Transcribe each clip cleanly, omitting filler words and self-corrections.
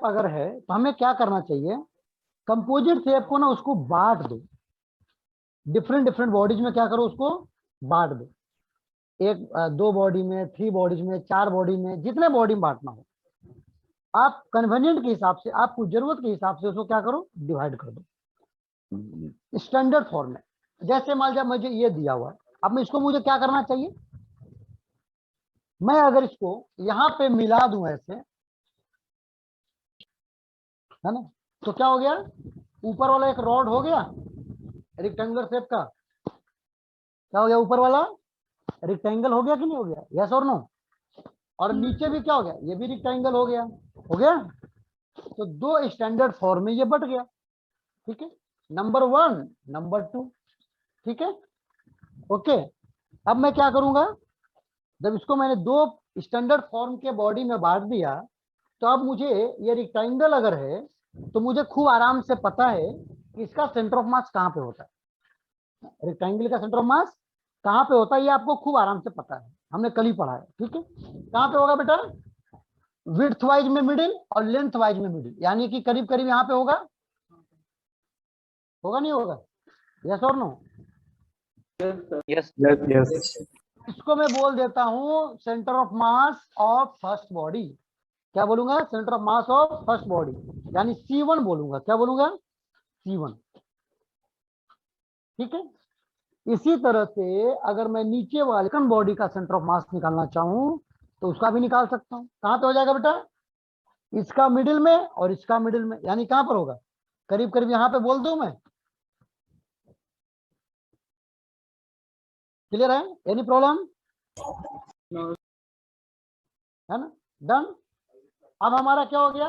अगर है तो हमें क्या करना चाहिए, कंपोजिट शेप को ना उसको बांट दो, डिफरेंट डिफरेंट बॉडीज में क्या करो, उसको बांट दो, एक 2 बॉडी में, 3 बॉडीज में, 4 बॉडी में, जितने बॉडी में बांटना हो आप कन्वीनियंट के हिसाब से, आपको जरूरत के हिसाब से उसको क्या करो, डिवाइड कर दो स्टैंडर्ड फॉर्म में। जैसे मान लीजिए मुझे ये दिया हुआ है, अब मैं इसको, मुझे क्या करना चाहिए, मैं अगर इसको यहां पे मिला दूं ऐसे, है ना, तो क्या हो गया, ऊपर वाला एक रॉड हो गया रेक्टेंगुलर शेप का, क्या हो गया, ऊपर वाला रेक्टेंगल हो गया कि नहीं हो गया, यस और नो, और नीचे भी क्या हो गया, ये भी रेक्टेंगल हो गया, हो गया। तो 2 स्टैंडर्ड फॉर्म में ये बट गया, ठीक है, नंबर 1, नंबर 2, ठीक है, ओके। अब मैं क्या करूंगा, जब इसको मैंने 2 स्टैंडर्ड फॉर्म के बॉडी में बांट दिया, तो अब मुझे ये रेक्टेंगल अगर है तो मुझे खूब आराम से पता है कि इसका सेंटर ऑफ मास कहाँ पे होता है, रेक्टेंगल का सेंटर ऑफ मास कहाँ पे होता है, ये आपको खूब आराम से पता है, हमने कल ही पढ़ा है, ठीक है। कहाँ पे होगा बेटा, विड्थ वाइज में मिडिल और लेंथ वाइज में मिडिल, यानी कि करीब करीब यहाँ पे होगा, होगा नहीं होगा, यस और नो, यस यस इसको मैं बोल देता हूँ centre of mass of first body, क्या बोलूंगा, centre of mass of first body, यानी C1 बोलूंगा, क्या बोलूंगा, C1, ठीक है। इसी तरह से अगर मैं नीचे वाले सेकंड बॉडी का सेंटर ऑफ मास निकालना चाहूं तो उसका भी निकाल सकता हूं, कहां पे हो जाएगा बेटा, इसका मिडिल में और इसका मिडिल में, यानी कहां पर होगा, करीब करीब यहां पे बोल दूं मैं, क्लियर है, एनी प्रॉब्लम, है ना, डन। अब हमारा क्या हो गया,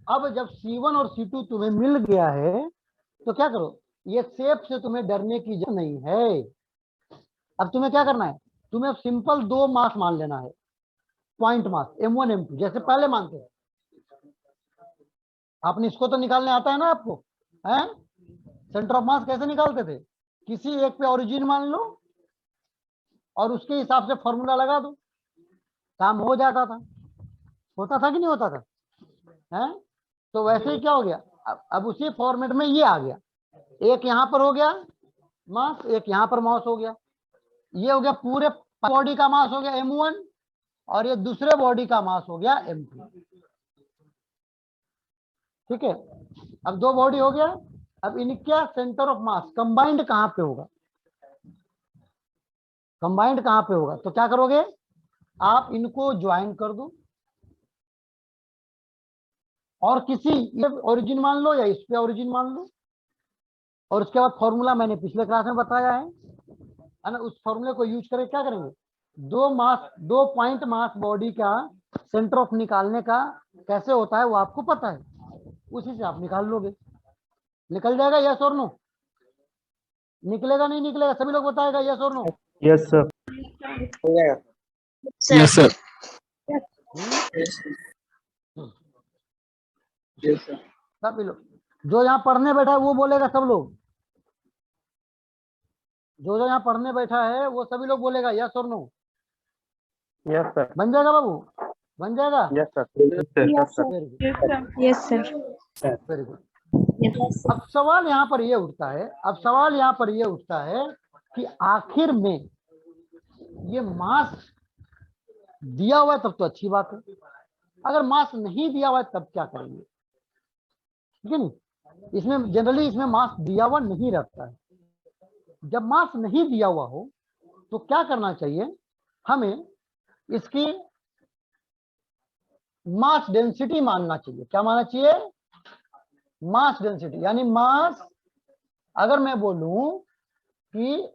अब जब C1 और C2 तुम्हें मिल गया है तो क्या करो, ये शेप से तुम्हें डरने की जरूरत नहीं है। अब तुम्हें क्या करना है, तुम्हें सिंपल 2 मास मान लेना है, पॉइंट मास M1 M2 जैसे पहले मानते हैं, आपने इसको तो निकालने आता है ना आपको, हैं, सेंटर ऑफ मास कैसे निकालते थे, किसी एक पे ओरिजिन मान लो और उसके हिसाब से फॉर्मूला लगा दो, काम हो जाता था, होता था कि नहीं होता था, हैं। तो वैसे ही क्या हो गया, अब उसी फॉर्मेट में ये आ गया, एक यहाँ पर हो गया मास, एक यहाँ पर मास हो गया, ये हो गया पूरे बॉडी का मास हो गया M1 और ये दूसरे बॉडी का मास हो गया M2, ठीक है। अब 2 बॉडी हो गया, अब इनका सेंटर ऑफ मास कंबाइंड कहां पे होगा, कंबाइंड कहां पे होगा, तो क्या करोगे, आप इनको ज्वाइन कर दो और किसी ये ओरिजिन मान लो या इस पे ओरिजिन मान लो, और उसके बाद फॉर्मूला मैंने पिछले क्लास में बताया है ना, उस फॉर्मूले को यूज करके क्या करेंगे, 2 पॉइंट मास बॉडी का सेंटर ऑफ निकालने का कैसे होता है वो आपको पता है, उसी से आप निकाल लोगे, निकल जाएगा, यस और नो, निकलेगा नहीं निकलेगा, सभी लोग बताएगा यस और नो, यस सर हो जाएगा यस सर सभी लोग, जो यहाँ पढ़ने बैठा है वो बोलेगा, सब लोग जो जो यहाँ पढ़ने बैठा है वो सभी लोग बोलेगा यस और नो, यस सर बन जाएगा बाबू, बन जाएगा, यस सर वेरी गुड, अब सवाल यहाँ पर ये उठता है, अब सवाल यहाँ पर ये उठता है कि आखिर में ये मास दिया हुआ है तब तो अच्छी बात है, अगर मास नहीं दिया हुआ है तब क्या करेंगे, ठीक है नहीं, इसमें जनरली इसमें मास दिया हुआ नहीं रहता है, जब मास नहीं दिया हुआ हो तो क्या करना चाहिए, हमें इसकी मास डेंसिटी मानना चाहिए, क्या मानना चाहिए, मास डेंसिटी, यानी मास, अगर मैं बोलूं कि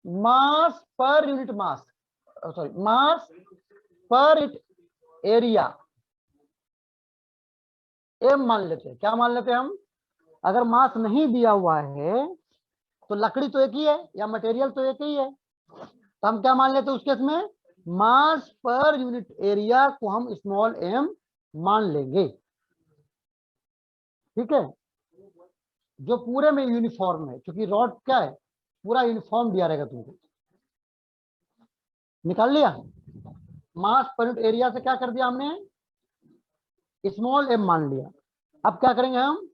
मास per unit mass, sorry mass per unit area M मान लेते हैं, क्या मान लेते हैं हम, अगर मास नहीं दिया हुआ है तो लकड़ी तो एक ही है या मटेरियल तो एक ही है, तो हम क्या मान लेते हैं उस केस में, मास पर यूनिट एरिया को हम स्मॉल m मान लेंगे, ठीक है, जो पूरे में यूनिफॉर्म है, क्योंकि रॉड क्या है, पूरा यूनिफॉर्म दिया रहेगा तुमको, निकाल लिया, मास पर यूनिट एरिया से क्या कर दिया हमने, स्मॉल m मान लिया। अब क्या करेंगे हम,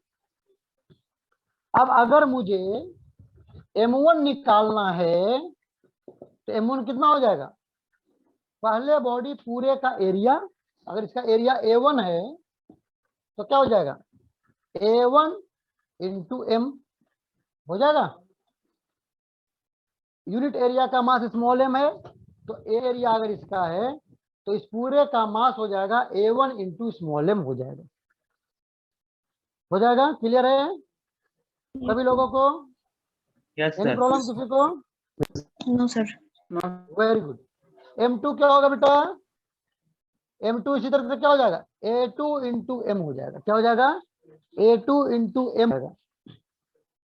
अब अगर मुझे m1 निकालना है तो m1 कितना हो जाएगा, पहले बॉडी पूरे का एरिया, अगर इसका एरिया A1 है तो क्या हो जाएगा, A1 इंटू m हो जाएगा। यूनिट एरिया का मास स्मॉल m है, तो एरिया अगर इसका है तो इस पूरे का मास हो जाएगा A1 इंटू स्मॉल m हो जाएगा। हो जाएगा, क्लियर है सभी लोगों को? Yes, any sir. प्रॉब्लम किसी को? No sir. No. Very good. m2 क्या होगा बेटा, m2 इसी तरह से क्या हो जाएगा, A2 इंटू m हो जाएगा। क्या हो जाएगा, A2 इंटू m होगा।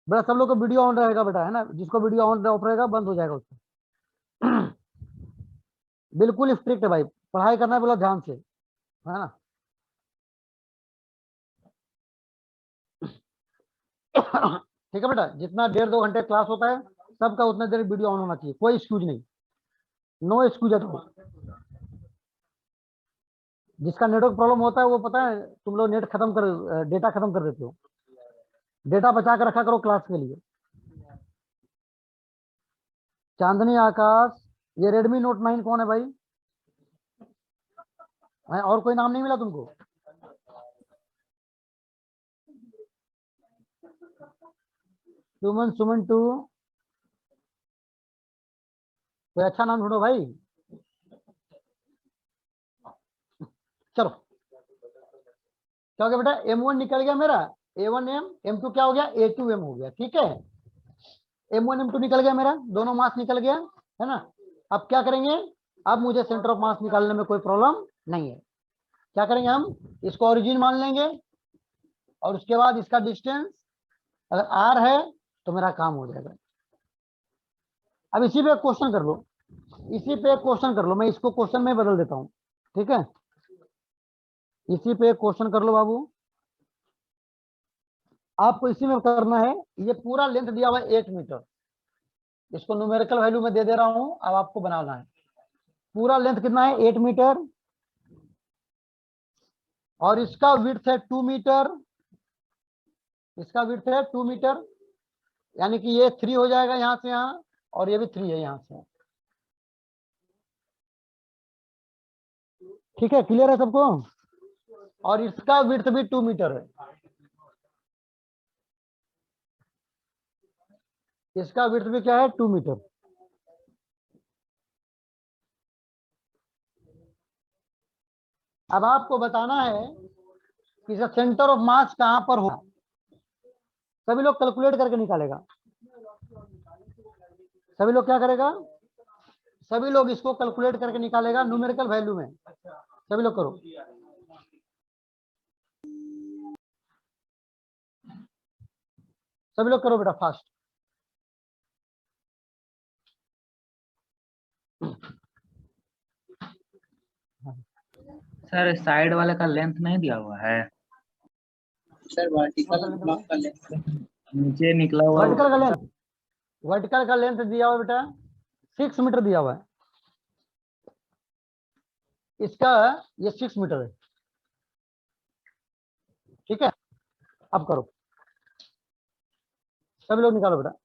बेटा सब लोग को वीडियो ऑन रहेगा बेटा, है ना, जिसको वीडियो ऑन ऑफ रहेगा बंद हो जाएगा उसको। बिल्कुल स्ट्रिक्ट है भाई, पढ़ाई करना है बोला ध्यान से, है ना। ठीक है बेटा, जितना 1.5-2 घंटे क्लास होता है सबका उतना देर वीडियो ऑन होना चाहिए, कोई एक्सक्यूज नहीं, नो एक्सक्यूज एट ऑल। जिसका नेटवर्क प्रॉब्लम होता है वो पता है, तुम लोग नेट खत्म कर, डेटा खत्म कर देते हो, डेटा बचा कर रखा करो क्लास के लिए। चांदनी आकाश, ये रेडमी नोट 9 कौन है भाई? और कोई नाम नहीं मिला तुमको? सुमन, सुमन 2, कोई अच्छा नाम ढूंढो भाई। चलो क्या हो गया बेटा, m1 निकल गया मेरा, A1m, m2 क्या हो गया, A2m हो गया। ठीक है, m1 m2 निकल गया मेरा, दोनों मास निकल गया, है ना। अब क्या करेंगे, अब मुझे सेंटर ऑफ मास निकालने में कोई प्रॉब्लम नहीं है। क्या करेंगे हम, इसको ओरिजिन मान लेंगे और उसके बाद इसका डिस्टेंस अगर r है तो मेरा काम हो जाएगा। अब इसी पे क्वेश्चन कर लो, इसी पे क्वेश्चन कर लो, मैं इसको क्वेश्चन में बदल देता हूँ। ठीक है, इसी पे क्वेश्चन कर लो बाबू। आपको इसी में करना है, ये पूरा लेंथ दिया हुआ है 8 मीटर, इसको न्यूमेरिकल वैल्यू में दे दे रहा हूं, अब आपको बनाना है। पूरा लेंथ कितना है, 8 मीटर, और इसका विड्थ है 2 मीटर, इसका विड्थ है 2 मीटर, यानी कि ये 3 हो जाएगा यहां से यहां, और ये भी 3 है यहां से। ठीक है, क्लियर है सबको? और इसका विड्थ भी 2 मीटर है, इसका विड्थ भी क्या है, 2 मीटर। अब आपको बताना है कि इसका सेंटर ऑफ मास कहां पर हो। सभी लोग कैलकुलेट करके निकालेगा, सभी लोग क्या करेगा, सभी लोग इसको कैलकुलेट करके निकालेगा न्यूमेरिकल वैल्यू में। सभी लोग करो, सभी लोग करो बेटा फास्ट। सर साइड वाले का लेंथ नहीं दिया हुआ है, सर वर्टिकल ब्लॉक का लेंथ नीचे निकला हुआ। वर्टिकल का लेंथ, वर्टिकल का लेंथ दिया हुआ बेटा 6 मीटर दिया हुआ है, इसका ये 6 मीटर है। ठीक है, अब करो, सभी लोग निकालो बेटा।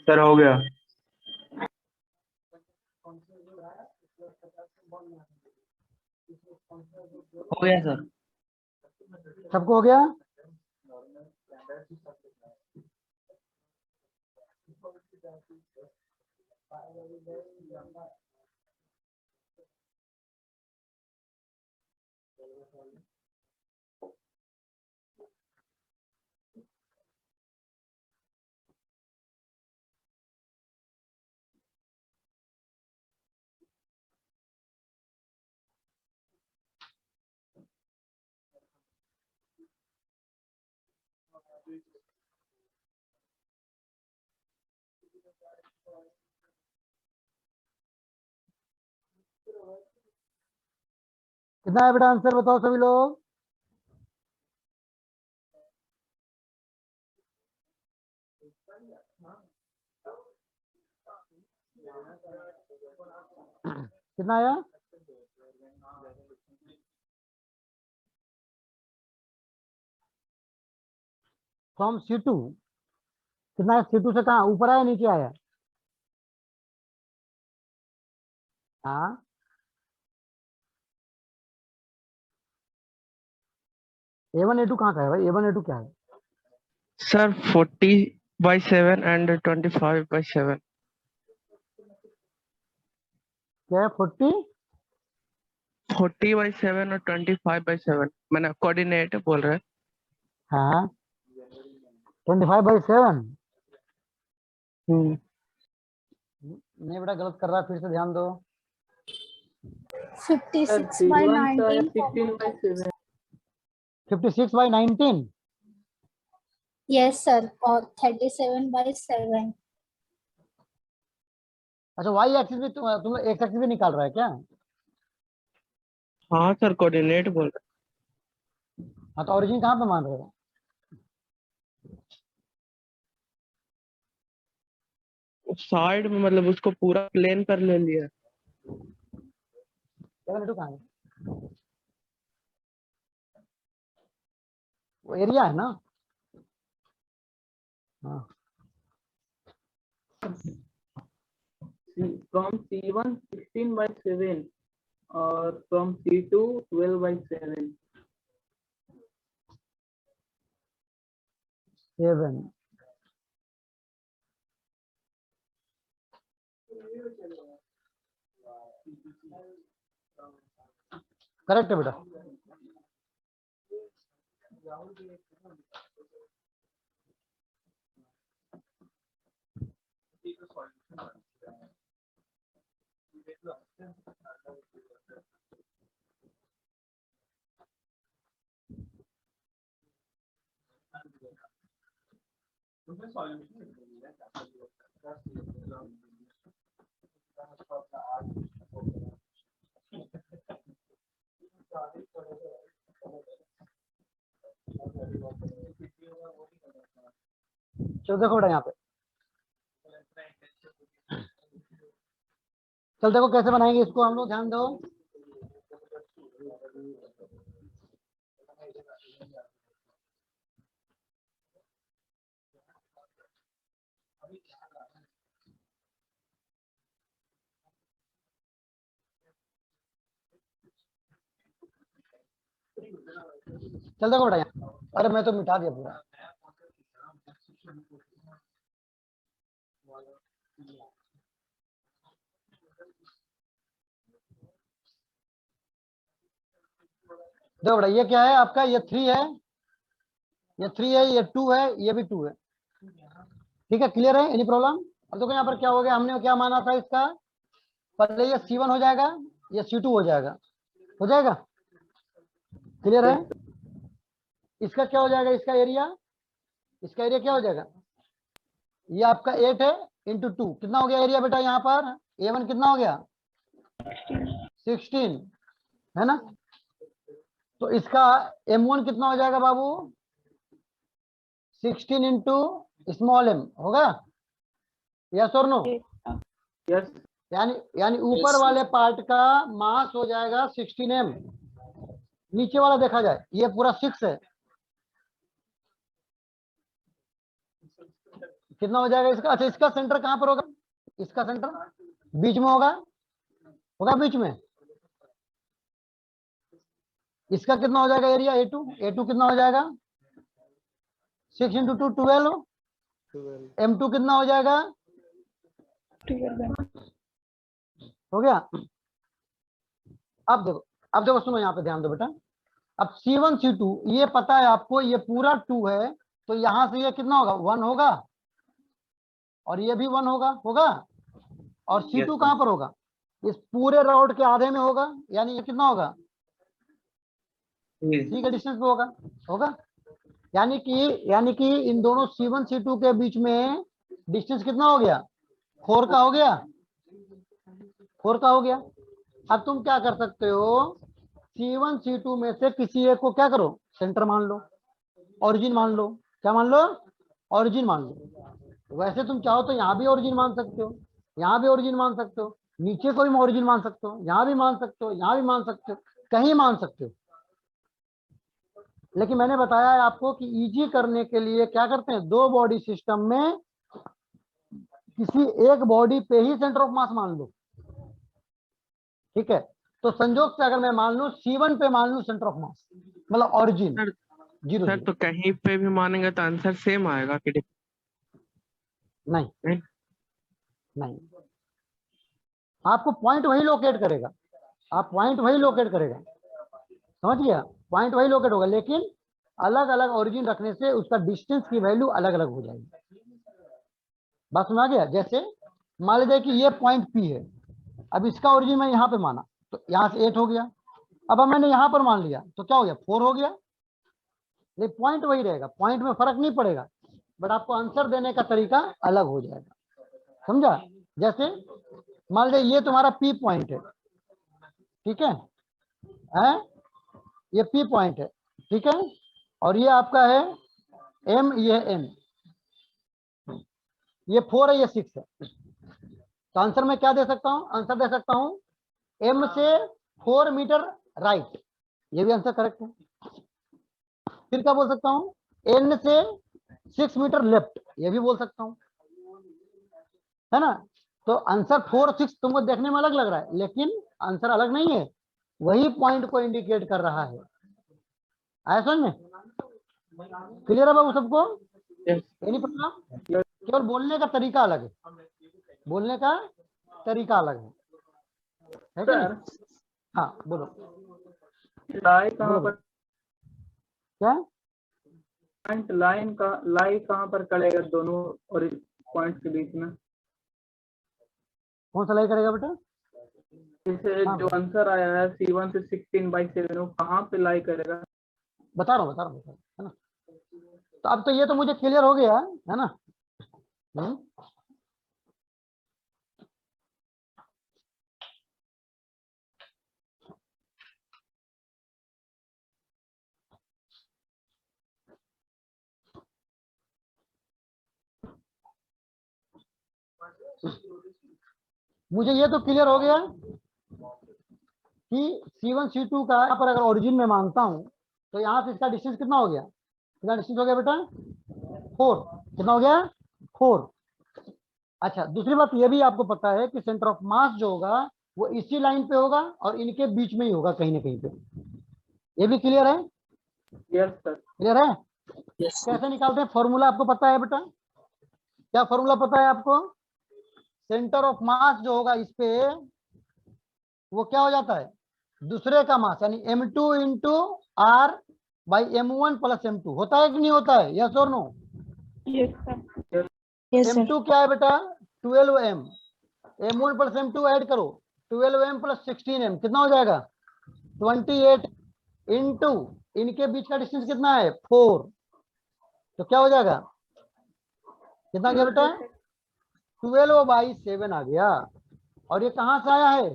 सर हो गया। हो गया सर। सबको हो गया? कितना है बेटा आंसर बताओ सभी लोग? कितना आया? फ्रॉम C2 कितना है? C2 से कहाँ ऊपर आया नीचे आया? हाँ A1 A2 कहाँ का है भाई? A1 A2 क्या है? Sir, 40/7 and 25/7. क्या है? 40 40/7 और 25/7 मैंने कोऑर्डिनेट बोल रहा है। हाँ 25/7। नहीं बेटा गलत कर रहा है, फिर से ध्यान दो। 56/19 16/7। 56/19। यस सर, और 37/7। अच्छा वाई एक्सिस भी तुम एक्स एक्सिस भी निकाल रहा है क्या? हाँ सर, कोऑर्डिनेट बोल रहा हाँ तो ओरिजिन कहाँ पे मान रहे हो? है। साइड में मतलब उसको पूरा प्लेन पर ले लिया। A1 A2 कहाँ है? वो एरिया है ना? हाँ From C1 16/7 और from C2 12/7। 7। करेक्ट है बेटा। चलो देखो बेटा यहाँ पे, चल देखो कैसे बनाएंगे इसको हम लोग, ध्यान दो। चल देखो बेटा यहाँ, अरे मैं तो मिटा दिया पूरा। देखो बेटा ये क्या है आपका, ये 3 है, ये 3 है, ये 2 है, ये भी 2 है। ठीक है, क्लियर है? Any problem? अब देखो यहाँ पर क्या हो गया, हमने क्या माना था इसका, पहले ये C1 हो जाएगा, ये C2 हो जाएगा, हो जाएगा? क्लियर है? इसका क्या हो जाएगा, इसका एरिया, इसका एरिया क्या हो जाएगा, ये आपका 8 है इंटू 2, कितना हो गया एरिया बेटा यहाँ पर? A1 कितना हो गया? 16 है ना? तो इसका M1 कितना हो जाएगा बाबू? 16 इंटू स्मॉल m होगा, यस और नो? यस। यानी ऊपर Yes. वाले पार्ट का मास हो जाएगा 16m, नीचे वाला देखा जाए ये पूरा 6 है, कितना हो जाएगा इसका? अच्छा इसका सेंटर कहां पर होगा? इसका सेंटर बीच में होगा, होगा बीच में? इसका कितना हो जाएगा एरिया A2? A2 कितना हो जाएगा 6 × 2 12। M2 कितना हो जाएगा? हो गया। अब देखो सुनो, यहाँ पे ध्यान दो बेटा। अब C1 C2 ये पता है आपको, ये पूरा 2 है, तो यहां से ये कितना होगा 1 होगा, और ये भी 1 होगा। और C2 Yes, sir. कहां पर होगा? इस पूरे रॉड के आधे में होगा, यानी ये कितना होगा Yes. C के डिस्टेंस पे होगा। यानी कि इन दोनों C1 C2 के बीच में डिस्टेंस कितना हो गया? 4 का हो गया। 4 का हो गया। अब तुम क्या कर सकते हो, C1 C2 में से किसी एक को क्या करो, सेंटर मान लो, ओरिजिन मान लो। क्या मान लो? ओरिजिन मान लो। वैसे तुम चाहो तो यहाँ भी ओरिजिन मान सकते हो, यहाँ भी ओरिजिन मान सकते हो, नीचे कोई ओरिजिन मान सकते हो, यहाँ भी मान सकते हो, यहाँ भी मान सकते हो, कहीं मान सकते हो। लेकिन मैंने बताया है आपको कि इजी करने के लिए क्या करते हैं, 2 बॉडी सिस्टम में किसी एक बॉडी पे ही सेंटर ऑफ मास मान लो। ठीक है, तो संयोग से अगर मैं मान लूं C1 पे मान लूं सेंटर ऑफ मास, मतलब ओरिजिन सर, 0 सर तो कहीं पे भी मानेंगे तो आंसर सेम आएगा कि नहीं, आपको पॉइंट वही लोकेट करेगा, समझ गया? पॉइंट वही लोकेट होगा, लेकिन अलग अलग ओरिजिन रखने से उसका डिस्टेंस की वैल्यू अलग अलग हो जाएगी। बात सुना गया? जैसे मान लीजिए कि ये पॉइंट P है, अब इसका ओरिजिन मैं यहाँ पे माना तो यहाँ से 8 हो गया। अब मैंने यहाँ पर मान लिया तो क्या हो गया, 4 हो गया। लेकिन पॉइंट वही रहेगा, पॉइंट में फर्क नहीं पड़ेगा, बट आपको आंसर देने का तरीका अलग हो जाएगा। समझा? जैसे मान लीजिए ये तुम्हारा P पॉइंट है, ठीक है, ये P पॉइंट है, ठीक है, और ये आपका है M, ये M, ये 4 है, ये 6 है। तो आंसर में क्या दे सकता हूं? आंसर दे सकता हूं M से 4 मीटर राइट, ये भी आंसर करेक्ट है। फिर क्या बोल सकता हूं, N से 6 मीटर लेफ्ट, ये भी बोल सकता हूं, है ना? तो आंसर 4 6 तुमको देखने में अलग लग रहा है, लेकिन आंसर अलग नहीं है, वही पॉइंट को इंडिकेट कर रहा है। आया समझ में? क्लियर है बाबू सबको? Yes. ये नहीं पता, केवल बोलने का तरीका अलग है, बोलने का तरीका अलग है कि नहीं? सर हाँ बोलो। लाई कहाँ पर, क्या? पॉइंट लाइन का लाई कहाँ पर करेगा दोनों और पॉइंट्स के बीच में? कौन सा लाई करेगा बेटा? जैसे हाँ, जो आंसर आया है C1 से 16/7, वो कहाँ पे लाई करेगा? बता रहा हूँ है ना? तो अब तो ये तो मुझे क्लियर हो गया है ना? मुझे ये तो क्लियर हो गया कि C1 C2 का यहाँ पर अगर ओरिजिन में मानता हूं तो यहाँ से इसका डिस्टेंस कितना हो गया? कितना डिस्टेंस हो गया बेटा? 4। कितना हो गया? 4। अच्छा, दूसरी बात ये भी आपको पता है कि सेंटर ऑफ मास जो होगा वो इसी लाइन पे होगा और इनके बीच में ही होगा कहीं ना कहीं पे। ये भी क्लियर है? Yes sir. क्लियर है? कैसे निकालते हैं? फॉर्मूला आपको पता है बेटा? क्या फॉर्मूला पता है आपको? सेंटर ऑफ मास जो होगा इस पे, वो क्या हो जाता है? दूसरे का मास, यानी M2 into R by M1 plus M2 होता है कि नहीं होता है? यस और no? Yes, sir. Yes, sir. M2 क्या है बेटा? 12M। M1 plus M2 add करो, 12M प्लस 16M कितना हो जाएगा? 28 इंटू इनके बीच का डिस्टेंस कितना है? 4। तो क्या हो जाएगा? कितना गया बेटा? 12/7 आ गया। और ये कहां से आया है?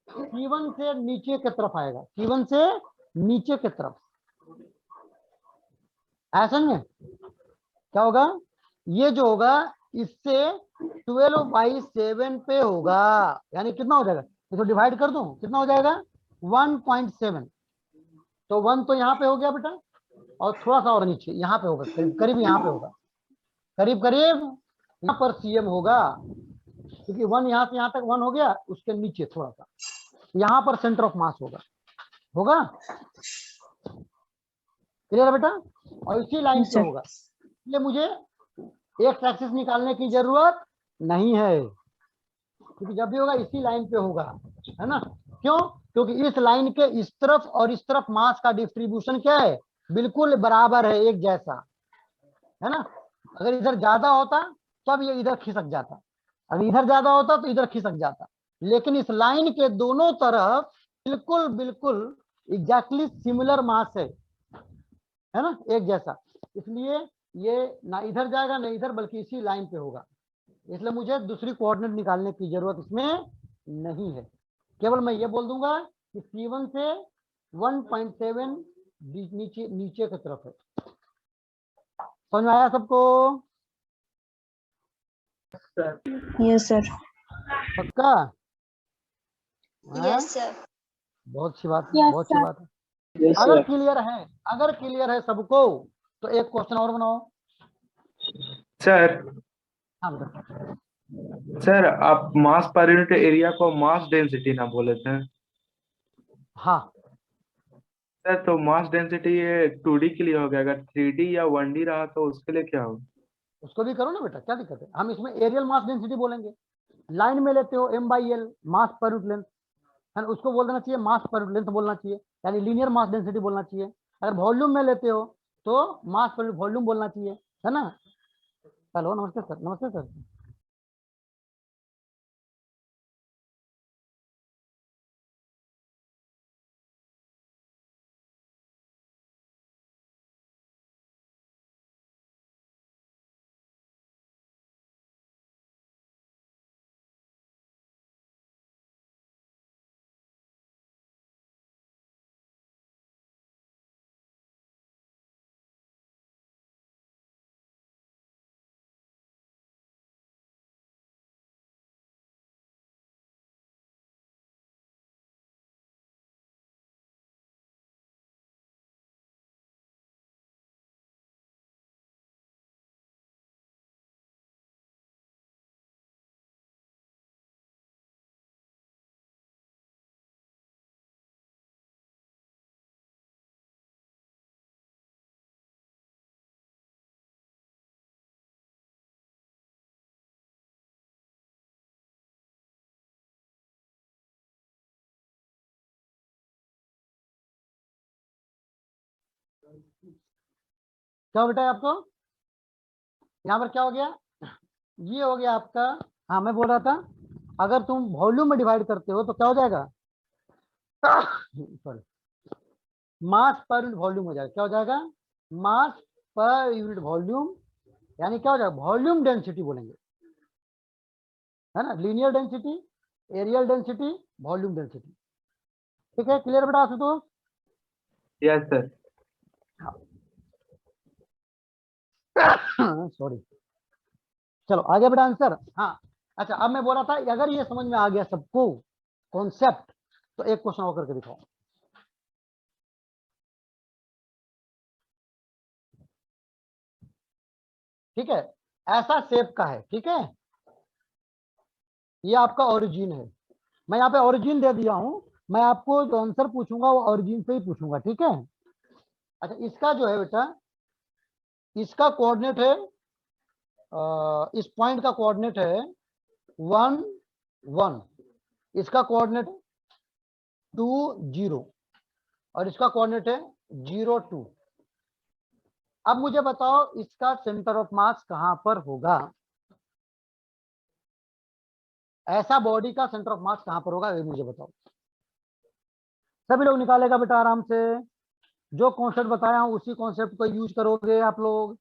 C1 से नीचे की तरफ आएगा, C1 से नीचे की तरफ। ऐसा में क्या होगा? ये जो होगा इससे 12/7 पे होगा, यानी कितना हो जाएगा? इसको डिवाइड कर दूं, कितना हो जाएगा? 1.7। तो 1 तो यहाँ पे हो गया बेटा, और थोड़ा सा और नीचे यहाँ पे होगा, करीब करीब यहाँ पे होगा, करीब करीब यहाँ पर CM होगा, क्योंकि 1 यहाँ से यहाँ तक 1 हो गया, उसके नीचे थोड़ा सा यहाँ पर सेंटर ऑफ मास होगा। होगा? क्लियर है बेटा? और इसी लाइन Yes, पे sir. होगा, इसलिए मुझे एक्स एक्सिस निकालने की जरूरत नहीं है, क्योंकि जब भी होगा इसी लाइन पे होगा, है ना? क्यों? क्योंकि इस लाइन के इस तरफ और इस तरफ मास का डिस्ट्रीब्यूशन क्या है, बिल्कुल बराबर है, एक जैसा, है ना? अगर इधर ज्यादा होता तब ये इधर खिसक जाता, अगर इधर ज्यादा होता तो इधर खिसक जाता, लेकिन इस लाइन के दोनों तरफ बिल्कुल बिल्कुल एग्जैक्टली सिमिलर मास है ना, एक जैसा, इसलिए ये ना इधर जाएगा ना इधर, बल्कि इसी लाइन पे होगा, इसलिए मुझे दूसरी कोऑर्डिनेट निकालने की जरूरत इसमें नहीं है। केवल मैं ये बोल दूंगा कि C1 से 1.7 नीचे नीचे की तरफ है। समझ में आया सबको? Sir Yes, sir. पक्का? हाँ? Yes sir. बहुत अच्छी बात है, Yes, बहुत अच्छी sir. बात है। यस अगर सर। क्लियर है, अगर क्लियर है सबको, तो एक क्वेश्चन और बनाओ। सर हाँ बेटा। सर आप मास पर यूनिट एरिया को मास डेंसिटी ना बोले थे हाँ, सर, तो मास डेंसिटी ये 2D के लिए हो गया, अगर 3D या 1D रहा तो उसके लिए क्या होगा? उसको भी करो ना बेटा, क्या दिक्कत है? हम इसमें एरियल मास डेंसिटी बोलेंगे, लाइन में लेते हो M/L मास पर यूनिट लेंथ, है ना, उसको बोल देना चाहिए मास पर यूनिट लेंथ बोलना चाहिए, यानी लीनियर मास डेंसिटी बोलना चाहिए। अगर वॉल्यूम में लेते हो तो मास पर वॉल्यूम बोलना चाहिए, है ना? हेलो, नमस्ते सर, नमस्ते सर। क्या बेटा है आपको? यहाँ पर क्या हो गया? ये हो गया आपका, हाँ मैं बोल रहा था, अगर तुम वॉल्यूम में डिवाइड करते हो तो क्या हो जाएगा? सॉरी, मास पर यूनिट वॉल्यूम हो जाएगा। क्या हो जाएगा? मास पर यूनिट वॉल्यूम, यानी क्या हो जाएगा? वॉल्यूम डेंसिटी बोलेंगे, है ना? Linear density, aerial density, volume density. ठीक है, क्लियर बेटा आशुतोष? Yes sir. सॉरी, चलो आगे बेटा आंसर। हाँ, अच्छा, अब मैं बोल रहा था अगर ये समझ में आ गया सबको कॉन्सेप्ट, तो एक क्वेश्चन और करके दिखाओ। ठीक है, ऐसा शेप का है, ठीक है, ये आपका ओरिजिन है, मैं यहाँ पे ओरिजिन दे दिया हूं, मैं आपको जो आंसर पूछूंगा वो ओरिजिन से ही पूछूंगा, ठीक है? अच्छा, इसका जो है बेटा, इसका कोऑर्डिनेट है, इस पॉइंट का कोऑर्डिनेट है 1 1, इसका कोऑर्डिनेट 2 0, और इसका कोऑर्डिनेट है 0 2। अब मुझे बताओ इसका सेंटर ऑफ मास कहां पर होगा? ऐसा बॉडी का सेंटर ऑफ मास कहां पर होगा, ये मुझे बताओ। सभी लोग निकालेगा बेटा आराम से, जो कॉन्सेप्ट बताया हूं उसी कॉन्सेप्ट को यूज करोगे आप लोग।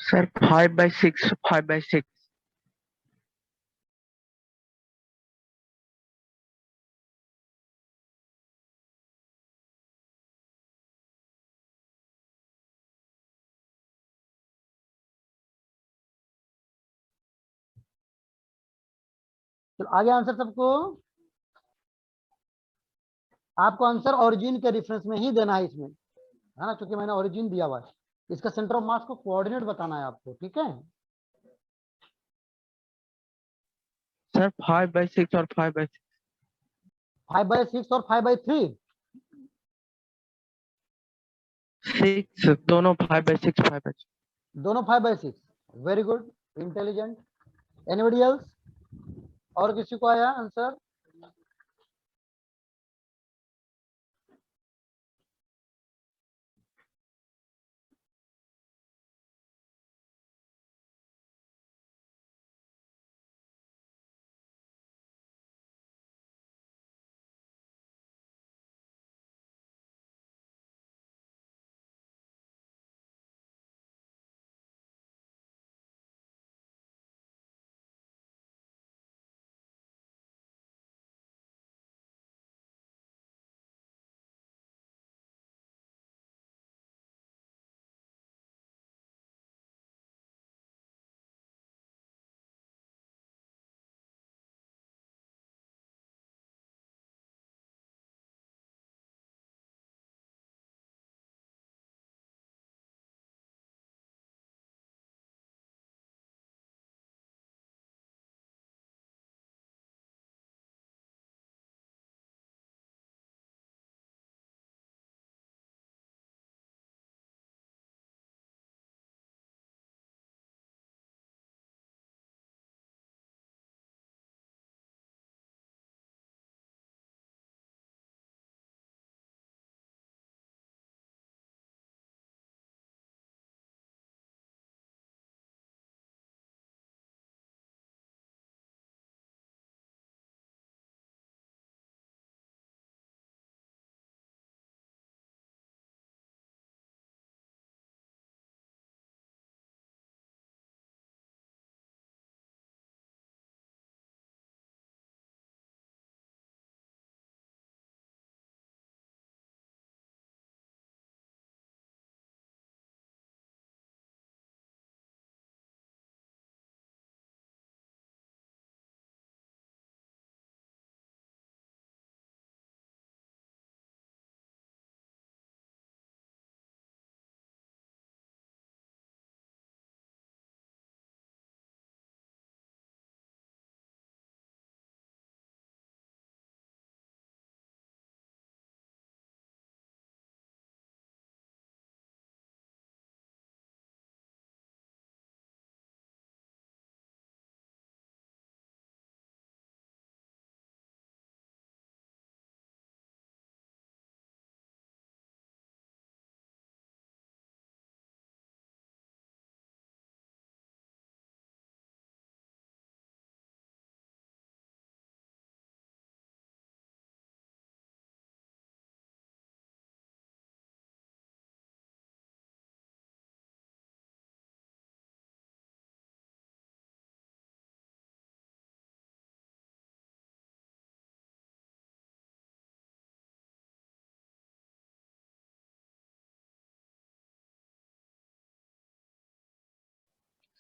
सर 5/6 5/6 चलो आगे आंसर सबको। आपको आंसर ओरिजिन के रेफरेंस में ही देना है इसमें, है ना, क्योंकि मैंने ओरिजिन दिया हुआ है। इसका सेंटर ऑफ मास को कोऑर्डिनेट बताना है आपको, ठीक है। सर 5/6 और 5/6 5/6 और 5/3 6 दोनों 5/6 5/6। दोनों 5/6। Very good, intelligent. Anybody else? और किसी को आया आंसर?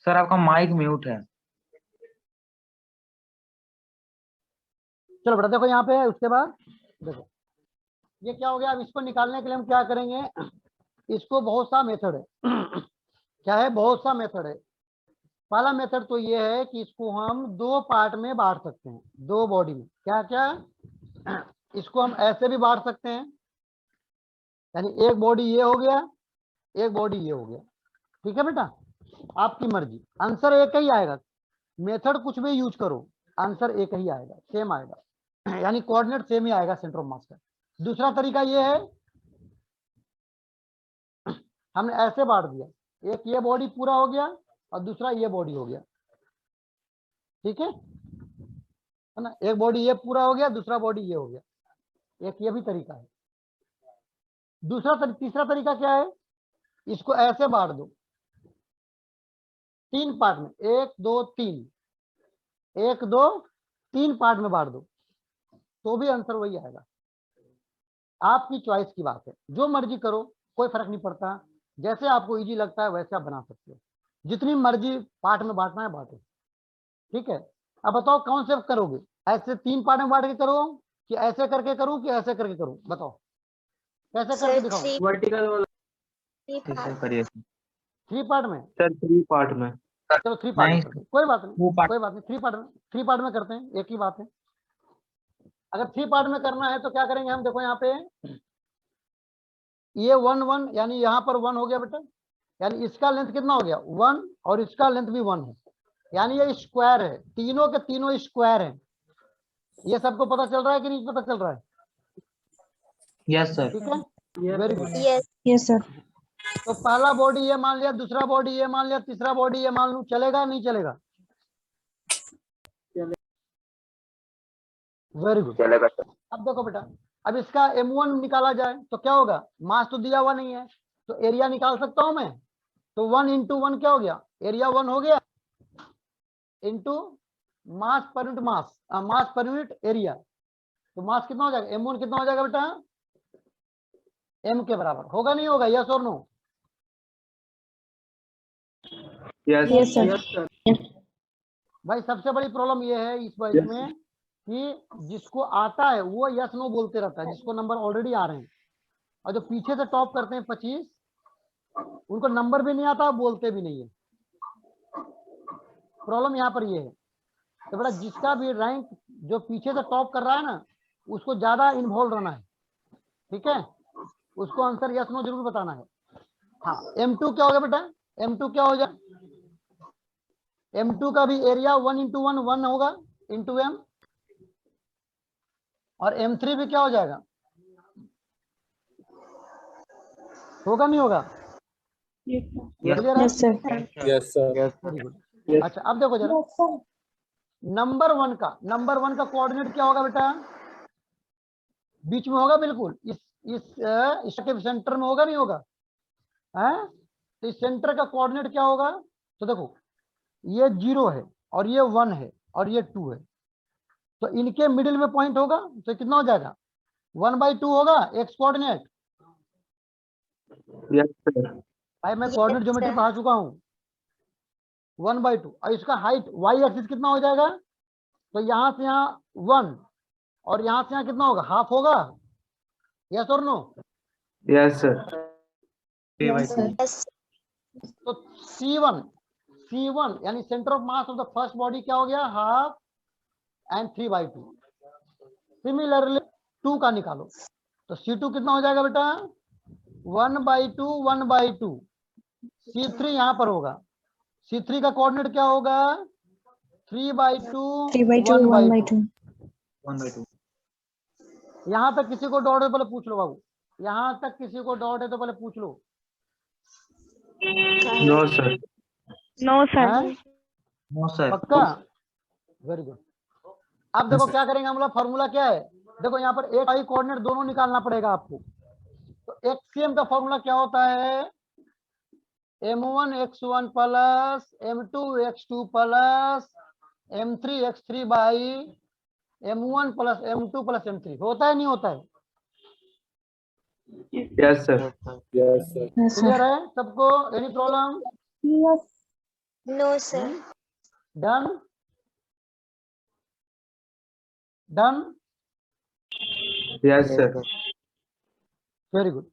सर आपका माइक म्यूट है। चलो बेटा देखो यहाँ पे है, उसके बाद देखो ये क्या हो गया। अब इसको निकालने के लिए हम क्या करेंगे, इसको बहुत सा मेथड है। क्या है? बहुत सा मेथड है। पहला मेथड तो ये है कि इसको हम दो पार्ट में बांट सकते हैं, दो बॉडी में। क्या क्या? इसको हम ऐसे भी बांट सकते हैं, यानी एक बॉडी ये हो गया, एक बॉडी ये हो गया। ठीक है बेटा, आपकी मर्जी। आंसर एक ही आएगा, मेथड कुछ भी यूज करो, आंसर एक ही आएगा, सेम आएगा, यानी कोऑर्डिनेट सेम ही आएगा सेंटर ऑफ मास का। दूसरा तरीका ये है, हमने ऐसे बांट दिया, एक ये बॉडी पूरा हो गया और दूसरा ये बॉडी हो गया। ठीक है ना, एक बॉडी ये पूरा हो गया, दूसरा बॉडी ये हो गया। एक ये भी तरीका है। तीसरा तरीका क्या है, इसको ऐसे बांट दो, 3 पार्ट में, 1 2 3, 1 2 3 पार्ट में बांट दो तो भी आंसर वही आएगा। आपकी चॉइस की बात है, जो मर्जी करो, कोई फर्क नहीं पड़ता, जैसे आपको इजी लगता है वैसे आप बना सकते हो, जितनी मर्जी पार्ट में बांटना है बांटो। ठीक है, अब बताओ कौन से करोगे, ऐसे 3 पार्ट में बांट के करो कि ऐसे करके करूं कि ऐसे करके करूं, बताओ कैसे करके सर दिखाओ। 3 वर्टिकल वाला। ऐसे करिए सर। 3 पार्ट में, सर 3 पार्ट में। चलो 3 पार्ट में नहीं करते हैं, कोई बात नहीं, वो पार्ट कोई बात नहीं, 3 पार्ट में करते हैं, एक ही बात है। अगर 3 पार्ट में करना है तो क्या करेंगे हम, देखो यहाँ पे ये 1 1 यानी यहाँ पर 1 हो गया बेटा, यानी इसका लेंथ कितना हो गया 1 और इसका लेंथ भी 1 है, यानी ये स्क्वायर है, तीनों के तीनों स्क्वायर है। ये सबको पता चल रहा है कि नहीं पता चल रहा है? Yes sir. ठीक है, very good. Yes yes sir तो पहला बॉडी ये मान लिया, दूसरा बॉडी ये मान लिया, तीसरा बॉडी ये मान लूं, चलेगा नहीं चलेगा? Very good. चलेगा सर। अब देखो बेटा, अब इसका m1 निकाला जाए तो क्या होगा, मास तो दिया हुआ नहीं है तो एरिया निकाल सकता हूं मैं, तो 1 इंटू 1 क्या हो गया, एरिया 1 हो गया, into mass per unit mass, मास पर यूनिट एरिया, तो मास कितना हो जाएगा, m1 कितना हो जाएगा बेटा, m के बराबर होगा नहीं होगा, यस और no? Yes yes sir yes sir. भाई सबसे बड़ी प्रॉब्लम ये है इस बात में कि जिसको आता है वो यस नो बोलते रहता है, जिसको नंबर ऑलरेडी आ रहे हैं, और जो पीछे से टॉप करते हैं 25, उनको नंबर भी नहीं आता, बोलते भी नहीं है। प्रॉब्लम यहाँ पर ये है। तो बेटा जिसका भी रैंक जो पीछे से टॉप कर रहा है ना, उसको ज्यादा इन्वॉल्व रहना है, ठीक है, उसको आंसर यस नो जरूर बताना है। हाँ, m2 क्या हो गया बेटा, m2 क्या हो जाए, m2 का भी एरिया 1 इंटू 1 1 होगा इंटू m, और m3 भी क्या हो जाएगा, होगा नहीं होगा? क्लियर है? Yes sir yes sir. Very good. अच्छा अब देखो जरा, नंबर 1 का कोऑर्डिनेट क्या होगा बेटा, बीच में होगा बिल्कुल, इसके सेंटर में होगा नहीं होगा, है? तो इस सेंटर का कोऑर्डिनेट क्या होगा, तो देखो ये 0 है और ये 1 है और ये 2 है, तो इनके मिडिल में पॉइंट होगा, तो कितना हो जाएगा 1/2 होगा एक्स कोऑर्डिनेट। Yes sir. भाई मैं कोऑर्डिनेट ज्योमेट्री पढ़ा चुका हूँ, 1/2, और इसका हाइट वाई एक्सिस कितना हो जाएगा, तो यहाँ से यहाँ 1 और यहाँ से यहाँ कितना होगा, हाफ होगा, यस और नो? Yes sir. यस तो C1 यानी centre of mass of the first body क्या हो गया, हाफ एंड 3/2। सिमिलरली 2 का निकालो, तो C2 कितना हो जाएगा बेटा, 1/2 1/2। C3 यहाँ पर होगा, C3 का कोऑर्डिनेट क्या होगा, 3/2 3/2 1/2। 1/2 यहाँ तक किसी को डाउट है तो पहले पूछ लो बाबू, यहाँ तक किसी को डाउट है तो पहले पूछ लो। No sir. नो हैं? No sir. पक्का? Very good. अब देखो क्या करेंगे हम लोग, फॉर्मूला क्या है, देखो यहाँ पर एक वाई कोऑर्डिनेट दोनों निकालना पड़ेगा आपको। तो एक्ससीएम का फॉर्मूला क्या होता है, m1 x1 plus m2 x2 plus m3 x3 by m1 plus m2 plus m3, होता है नहीं होता है? Yes sir. Yes sir. Clear है सबको, any problem? No sir done done, yes sir. Very good.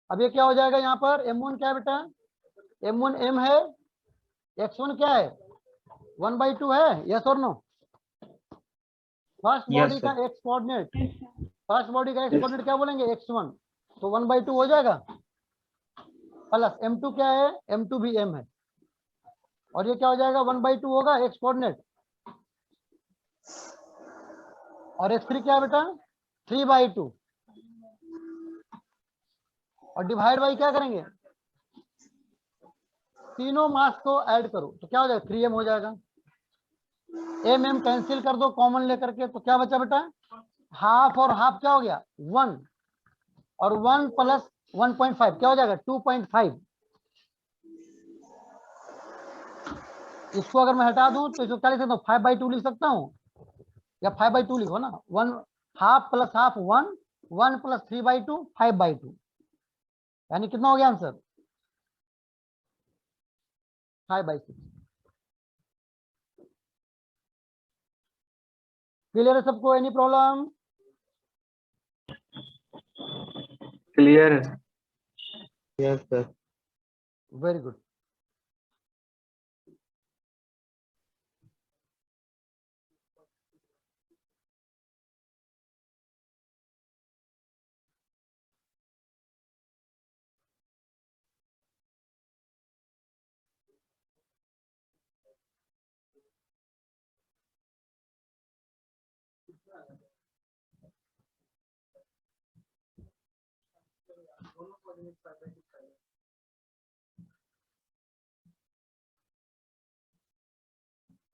अब ये क्या हो जाएगा, यहाँ पर m1 क्या है बेटा, m1 m है, x1 क्या है 1/2 है, यस और नो? फर्स्ट Yes, बॉडी का x कोऑर्डिनेट, फर्स्ट बॉडी का x कोऑर्डिनेट क्या बोलेंगे, x1, तो 1/2 हो जाएगा, प्लस m2 क्या है, m2 भी m है, और ये क्या हो जाएगा 1/2 होगा x कोऑर्डिनेट, और x3 क्या है बेटा 3/2, और डिवाइड बाई क्या करेंगे, तीनों मास को ऐड करो तो क्या हो जाएगा 3m हो जाएगा, m कैंसिल कर दो कॉमन लेकर के, तो क्या बचा बेटा, हाफ और हाफ क्या हो गया 1, और 1 प्लस 1.5 क्या हो जाएगा 2.5, इसको अगर मैं हटा दूं तो इसको क्या लिख सकता हूँ, 5/2 लिख सकता हूँ, या 5/2 लिखो ना, 1/2 + ½ 1, 1 + 3/2 5/2, यानी कितना हो गया आंसर 5/6। क्लियर है सबको, एनी प्रॉब्लम? क्लियर है। Yes sir. Very good.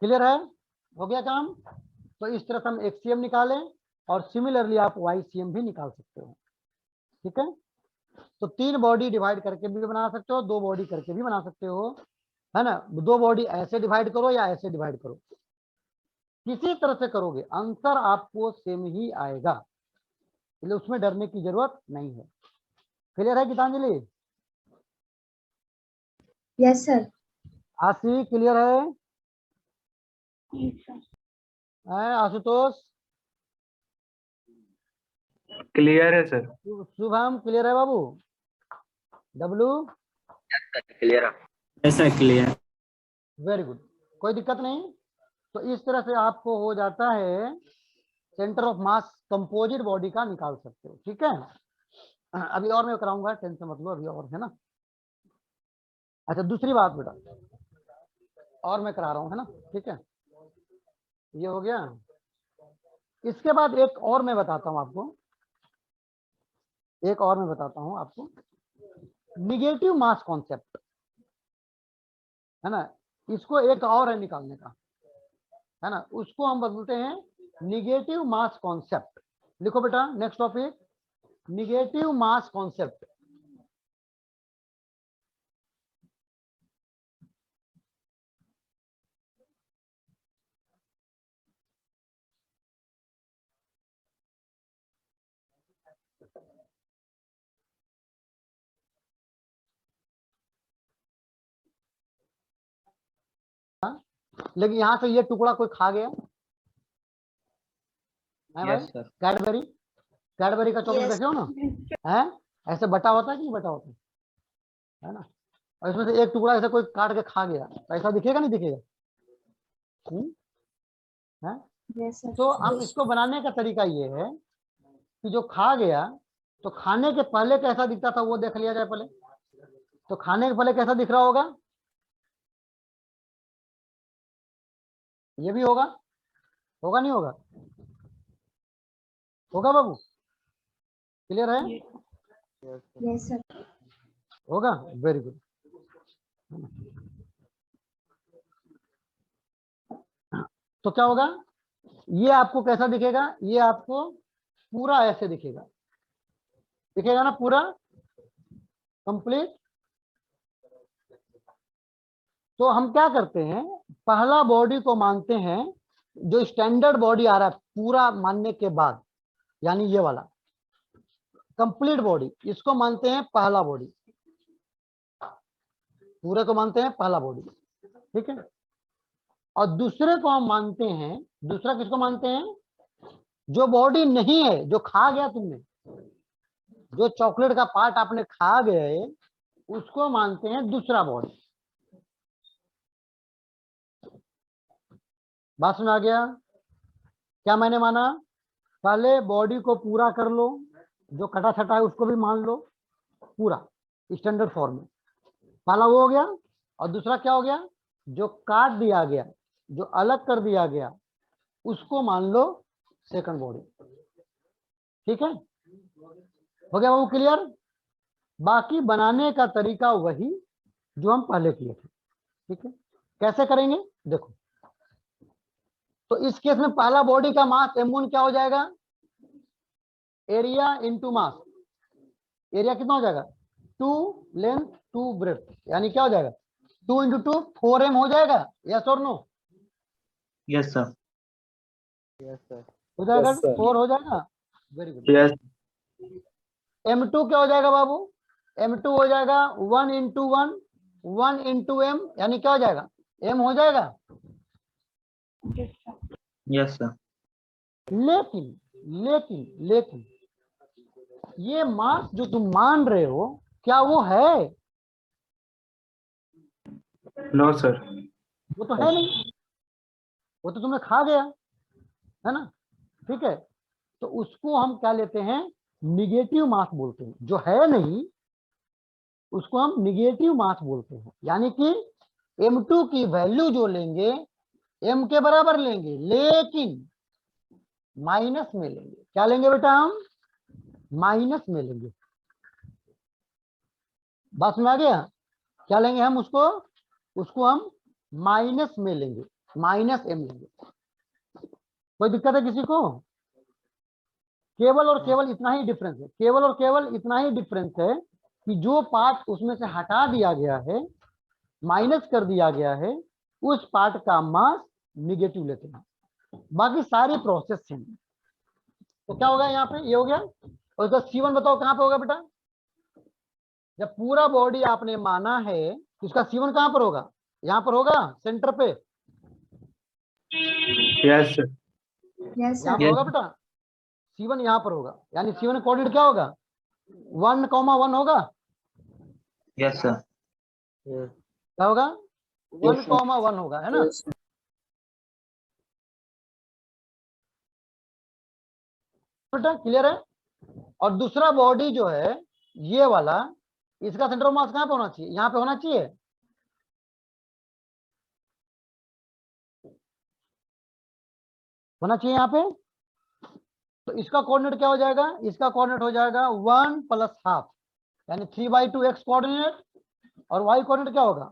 Clear है, हो गया काम। तो इस तरह से हम HCM निकालें और सिमिलरली आप YCM भी निकाल सकते हो। ठीक है, तो 3 बॉडी डिवाइड करके भी बना सकते हो, 2 बॉडी करके भी बना सकते हो, है ना। 2 बॉडी ऐसे डिवाइड करो या ऐसे डिवाइड करो, किसी तरह से करोगे आंसर आपको सेम ही आएगा, इसलिए उसमें डरने की जरूरत नहीं है। क्लियर है Gitanjali? Yes sir. Ashi clear है? आशुतोष? क्लियर है सर। शुभम क्लियर है बाबू? डब्लू? क्लियर है। ऐसा क्लियर। वेरी गुड, कोई दिक्कत नहीं। तो इस तरह से आपको हो जाता है centre of mass composite body का निकाल सकते हो। ठीक है, अभी और मैं कराऊंगा, टेंशन मत लो, अभी और है ना। अच्छा दूसरी बात बेटा, और मैं करा रहा हूँ, है ना। ठीक है, ये हो गया। इसके बाद एक और मैं बताता हूँ आपको, एक और मैं बताता हूँ आपको, निगेटिव मास कॉन्सेप्ट, है ना। इसको एक और है निकालने का, है ना, उसको हम बोलते हैं निगेटिव मास कॉन्सेप्ट। लिखो बेटा, नेक्स्ट टॉपिक निगेटिव मास कॉन्सेप्ट। लेकिन यहां से ये टुकड़ा कोई खा गया है भाई, यस सर। कैडबरी, कैडबरी का चॉकलेट Yes. देखे हो ना, है ऐसे बटा होता है कि नहीं बटा होता है ना, और इसमें से एक टुकड़ा ऐसे कोई काट के खा गया, तो ऐसा दिखेगा नहीं दिखेगा? है? Yes sir. तो हम इसको बनाने का तरीका ये है कि जो खा गया, तो खाने के पहले कैसा दिखता था वो देख लिया जाए पहले। तो खाने के पहले कैसा दिख रहा होगा, ये भी होगा, होगा नहीं होगा? होगा बाबू? क्लियर है? Yes sir. होगा, वेरी गुड। तो क्या होगा, ये आपको कैसा दिखेगा, ये आपको पूरा ऐसे दिखेगा, दिखेगा ना पूरा कंप्लीट। तो हम क्या करते हैं, पहला बॉडी को मानते हैं, जो स्टैंडर्ड बॉडी आ रहा है पूरा मानने के बाद, यानी ये वाला कंप्लीट बॉडी, इसको मानते हैं पहला बॉडी, पूरे को मानते हैं पहला बॉडी। ठीक है, और दूसरे को हम मानते हैं, दूसरा किसको मानते हैं, जो बॉडी नहीं है, जो खा गया तुमने, जो चॉकलेट का पार्ट आपने खा गए, उसको मानते हैं दूसरा बॉडी। बात समझ आ गया? क्या मैंने माना, पहले बॉडी को पूरा कर लो, जो कटा छटा है उसको भी मान लो पूरा स्टैंडर्ड फॉर्म में, पहला वो हो गया। और दूसरा क्या हो गया, जो काट दिया गया, जो अलग कर दिया गया, उसको मान लो सेकंड बॉडी। ठीक है, हो गया बाबू क्लियर? बाकी बनाने का तरीका वही जो हम पहले किए थे। ठीक है, कैसे करेंगे देखो। तो इस केस में पहला बॉडी का मास M1 क्या हो जाएगा, एरिया इंटू मास। एरिया कितना हो जाएगा, 2 लेंथ 2 ब्रेथ, यानी क्या हो जाएगा 2 इंटू 2 4m हो जाएगा, यस और नो? Yes sir. हो जाएगा, Yes, sir. 4 हो जाएगा, वेरी गुड। यस m2 क्या हो जाएगा बाबू? m2 हो जाएगा 1 इंटू 1 1 इंटू m, यानी क्या हो जाएगा, m हो जाएगा। Yes sir. लेकिन लेकिन लेकिन ये मास जो तुम मान रहे हो, क्या वो है? No sir. वो तो है नहीं, वो तो तुम्हें खा गया, है ना? ठीक है, तो उसको हम क्या लेते हैं, निगेटिव मास बोलते हैं। जो है नहीं उसको हम निगेटिव मास बोलते हैं, यानी कि m2 की वैल्यू जो लेंगे m के बराबर लेंगे, लेकिन माइनस में लेंगे। क्या लेंगे बेटा? हम माइनस में लेंगे। बात में आ गया? क्या लेंगे हम उसको? उसको हम माइनस में लेंगे, माइनस m लेंगे। कोई दिक्कत है किसी को? केवल और केवल इतना ही डिफरेंस है, केवल और केवल इतना ही डिफरेंस है कि जो पार्ट उसमें से हटा दिया गया है, माइनस कर दिया गया है, उस पार्ट का मास निगेटिव लेते हैं, बाकी सारी प्रोसेस सेम। तो क्या होगा यहाँ पे, ये हो गया। और इसका C1 बताओ कहाँ पे होगा बेटा? जब पूरा बॉडी आपने माना है तो उसका C1 कहाँ पर होगा? यहाँ पर होगा, सेंटर पे। Yes sir. Yes, यहाँ sir. पर होगा बेटा, C1 यहाँ पर होगा, यानी C1 कोऑर्डिनेट क्या होगा, 1,1 होगा। Yes sir. क्या होगा? 1,1 होगा, है ना? बेटा क्लियर है? और दूसरा बॉडी जो है ये वाला, इसका सेंटर ऑफ मास कहाँ पे होना चाहिए? यहाँ पे होना चाहिए। होना चाहिए यहाँ पे। तो इसका कोऑर्डिनेट क्या हो जाएगा? इसका कोऑर्डिनेट हो जाएगा 1 प्लस हाफ, यानी 3/2 x कोऑर्डिनेट, और y कोऑर्डिनेट क्या होगा?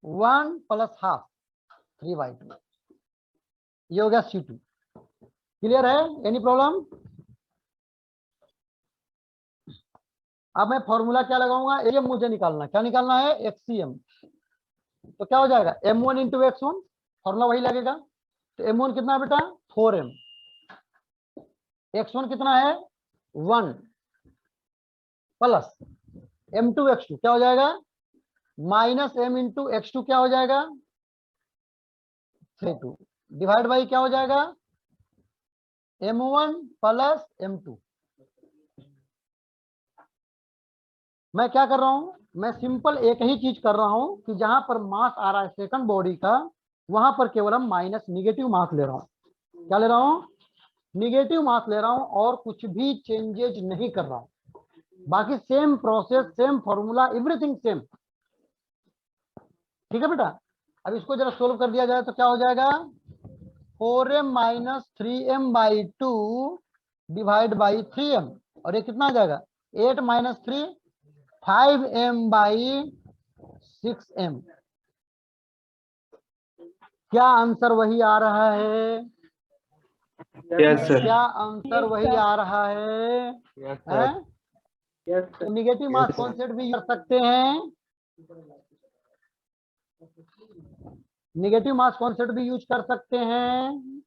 1 प्लस हाफ 3/2। ये हो गया C2। क्लियर है? Any problem? अब मैं फॉर्मूला क्या लगाऊंगा, ये मुझे निकालना, क्या निकालना है? XCM। तो क्या हो जाएगा? m1 इंटू x1, फॉर्मूला वही लगेगा। तो m1 कितना है बेटा? 4m। x1 कितना है? 1 प्लस m2 x2 क्या हो जाएगा? माइनस m इंटू x2 क्या हो जाएगा? 3/2 डिवाइड बाई क्या हो जाएगा? m1 plus m2। मैं क्या कर रहा हूं? मैं सिंपल एक ही चीज कर रहा हूं कि जहां पर मास आ रहा है सेकंड बॉडी का, वहां पर केवल हम माइनस निगेटिव मास ले रहा हूं। क्या ले रहा हूं? निगेटिव मास ले रहा हूं, और कुछ भी चेंजेज नहीं कर रहा हूं। बाकी same process, same formula, everything same. ठीक है बेटा? अब इसको जरा सोल्व कर दिया जाए तो क्या हो जाएगा? 4m minus 3m/2 divide by 3m, और ये कितना आ जाएगा? 8 माइनस 3 5m/6m। क्या आंसर वही आ रहा है? Yes sir. क्या आंसर वही आ रहा है? हैं? यस तो निगेटिव मास कॉन्सेप्ट भी कर सकते हैं, निगेटिव मास कॉन्सेप्ट भी यूज कर सकते हैं।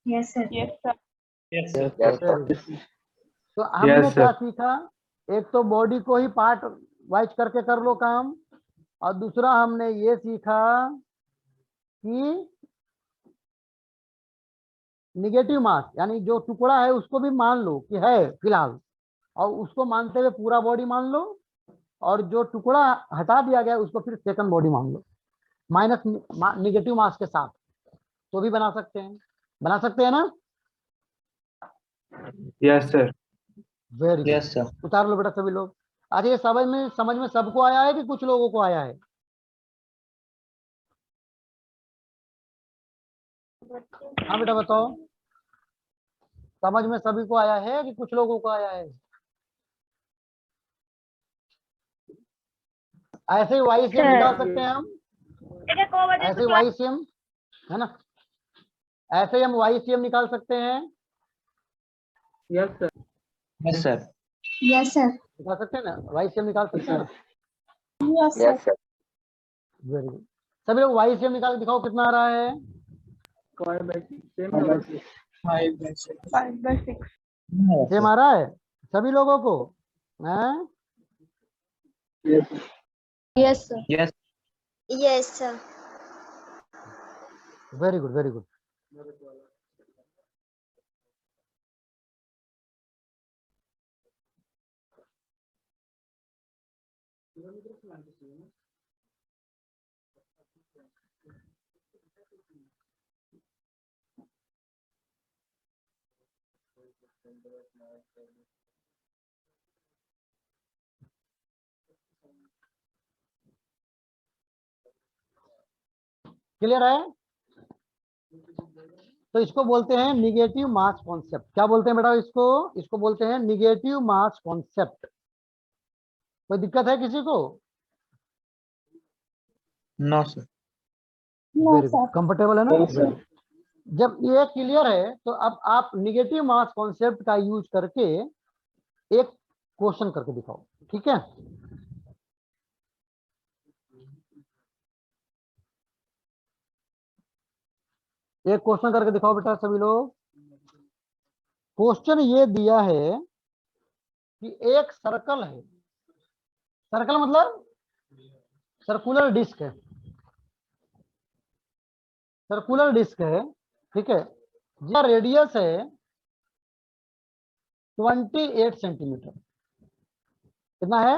Yes, sir. तो हमने Yes, sir. क्या सीखा? एक तो बॉडी को ही पार्ट वाइज करके कर लो काम, और दूसरा हमने ये सीखा कि निगेटिव मास यानी जो टुकड़ा है उसको भी मान लो कि है फिलहाल, और उसको मानते हुए पूरा बॉडी मान लो, और जो टुकड़ा हटा दिया गया उसको फिर सेकंड बॉडी मान लो, माइनस निगेटिव मास के साथ। तो भी बना सकते हैं, बना सकते हैं ना? Yes sir. Very good. Yes sir. उतार लो बेटा सभी लोग। अच्छा, ये समझ में सबको आया है कि कुछ लोगों को आया है? हाँ बेटा बताओ, समझ में सभी को आया है कि कुछ लोगों को आया है? ऐसे ही वाई सेम निकाल सकते हैं हम, ऐसे ही वाई सेम, है ना? ऐसे ही हम वाई सेम निकाल सकते हैं, yes sir. Yes sir. Yes, sir. निकाल सकते हैं ना? वाई सेम निकाल सकते हैं ना? Yes, sir. Very good. सभी लोग वाई सेम निकाल के दिखाओ कितना आ रहा है। 5/6 सेम ही होगा फिर। 5/6 5/6 सेम आ रहा है सभी लोगों को? हैं? yes sir yes yes sir very good very good. Clear है? तो इसको बोलते हैं निगेटिव मास कॉन्सेप्ट। क्या बोलते हैं बेटा इसको? इसको बोलते हैं निगेटिव मास कॉन्सेप्ट। कोई दिक्कत है किसी को? No sir very good, comfortable है ना? Very good. जब ये क्लियर है तो अब आप निगेटिव मास कॉन्सेप्ट का यूज करके एक क्वेश्चन करके दिखाओ, ठीक है? एक क्वेश्चन करके दिखाओ बेटा सभी लोग। क्वेश्चन ये दिया है कि एक सर्कल है, सर्कल मतलब सर्कुलर डिस्क है, सर्कुलर डिस्क है, ठीक है? जिसका रेडियस है 28 सेंटीमीटर। कितना है?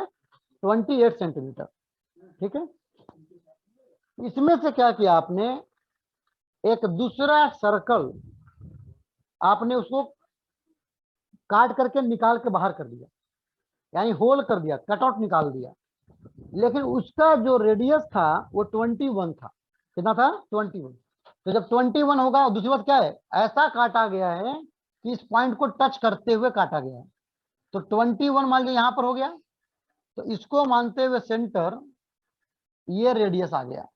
28 सेंटीमीटर, ठीक है? इसमें से क्या किया आपने, एक दूसरा सर्कल आपने उसको काट करके निकाल के बाहर कर दिया, यानी होल कर दिया, कट आउट निकाल दिया। लेकिन उसका जो रेडियस था वो 21 था। कितना था? 21। तो जब 21 होगा, दूसरी बात क्या है, ऐसा काटा गया है कि इस पॉइंट को टच करते हुए काटा गया है। तो 21 मान लीजिए यहां पर हो गया, तो इसको मानते हुए सेंटर ये रेडियस आ गया,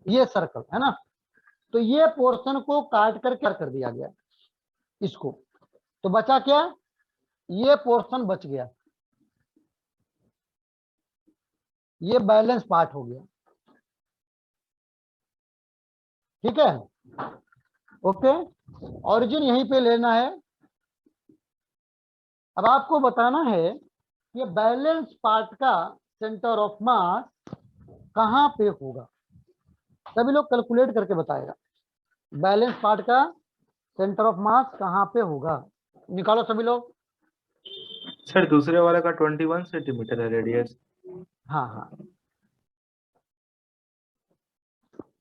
ये सर्कल है ना। तो ये पोर्शन को काट कर क्या कर दिया गया इसको, तो बचा क्या? ये पोर्शन बच गया, ये बैलेंस पार्ट हो गया, ठीक है? ओके, ओरिजिन यहीं पे लेना है। अब आपको बताना है कि बैलेंस पार्ट का सेंटर ऑफ मास कहां पे होगा। सभी लोग कैलकुलेट करके बताएगा बैलेंस पार्ट का सेंटर ऑफ मास कहां पे होगा। निकालो सभी लोग। सर दूसरे वाले का 21 सेंटीमीटर है रेडियस। हाँ हाँ,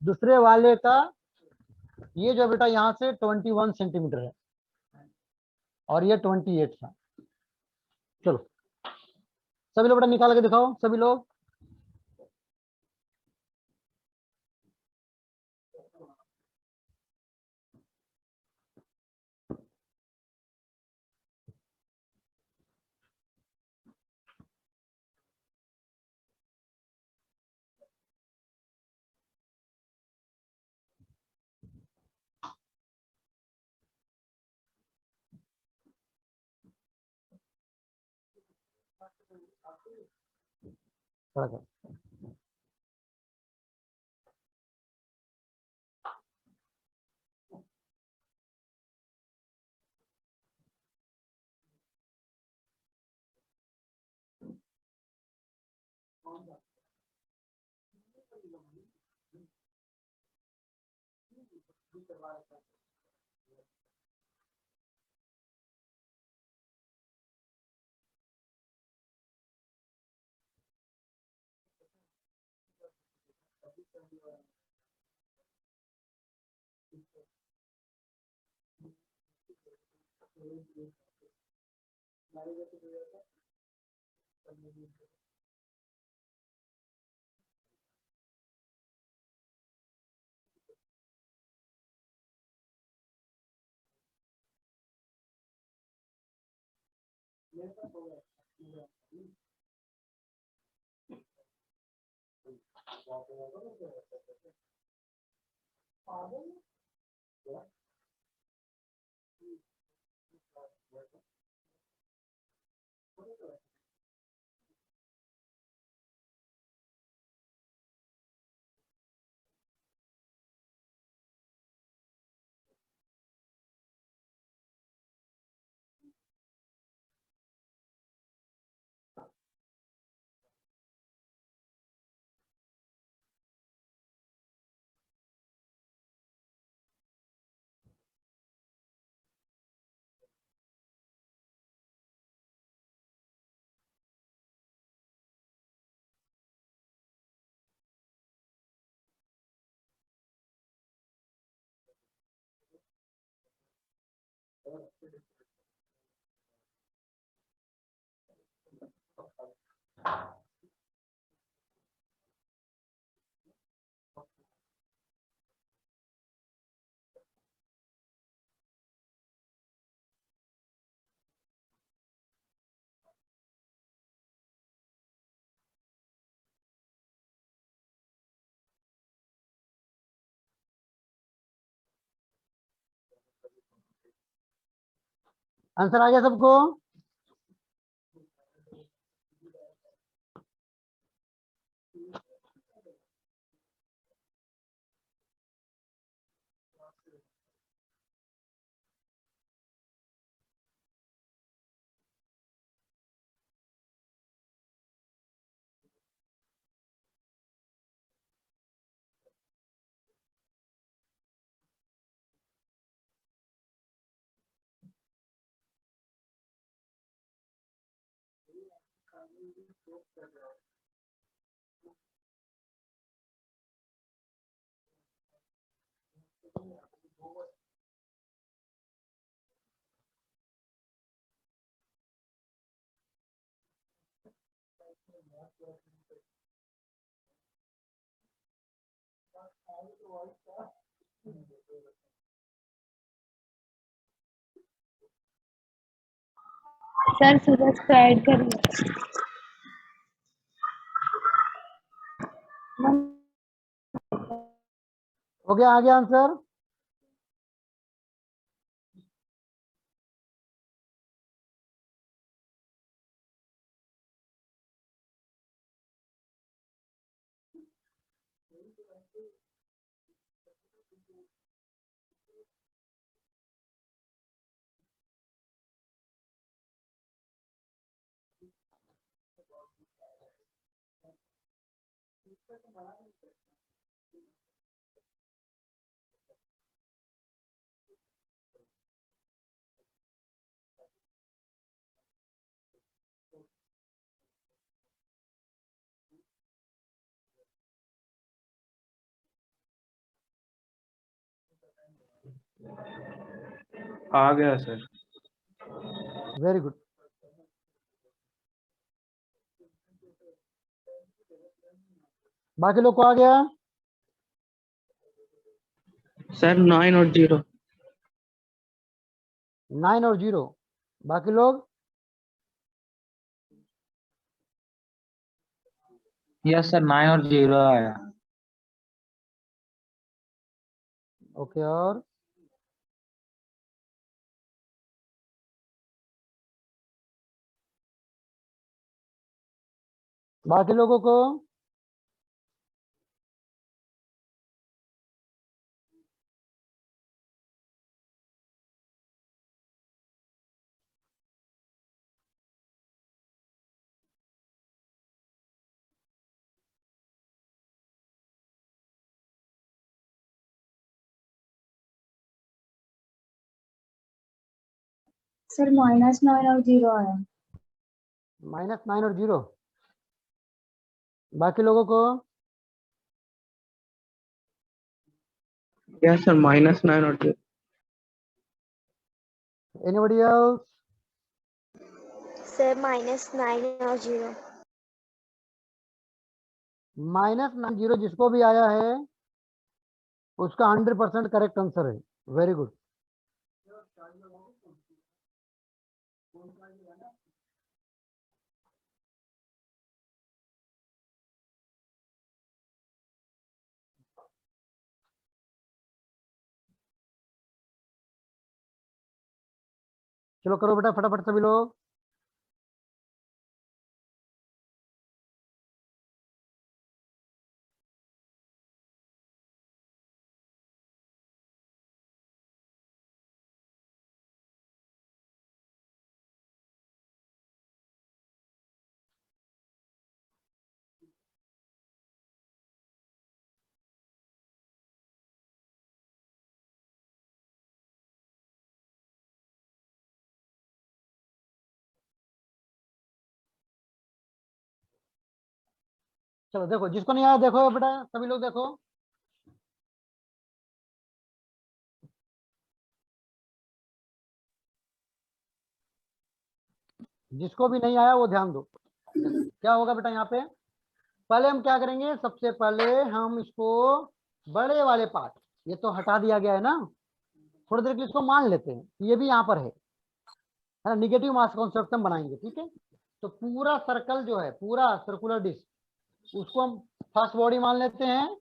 दूसरे वाले का ये जो बेटा यहां से 21 सेंटीमीटर है और ये 28 था। चलो सभी लोग बेटा निकाल के दिखाओ सभी लोग। थोड़ा सा आंसर आ गया सबको? सर सूरज को ऐड करिए। हो गया? आ गया आंसर? आ गया सर। Very good. बाकी लोग को आ गया? सर 9 और 0। 9 और 0। बाकी लोग? यस सर, 9 और 0 आया। ओके, और बाकी लोगों को? सर -9 और 0 आया। -9 और 0। बाकी लोगों को? यस सर, -9 और 0। Anybody else? सर -9 और 0। -9 जिसको भी आया है उसका 100% करेक्ट आंसर है। Very good. चलो करो बेटा फटाफट सभी लोग। चलो देखो, जिसको नहीं आया देखो बेटा, सभी लोग देखो। जिसको भी नहीं आया वो ध्यान दो। क्या होगा बेटा यहाँ पे, पहले हम क्या करेंगे, सबसे पहले हम इसको बड़े वाले पार्ट, ये तो हटा दिया गया है ना, थोड़ी देर के लिए इसको मान लेते हैं, ये भी यहाँ पर है ना, निगेटिव मास कॉन्सेप्ट हम बनाएंगे, ठीक है। तो पूरा सर्कल जो है, पूरा सर्कुलर डिस्क, उसको हम फर्स्ट बॉडी मान लेते हैं,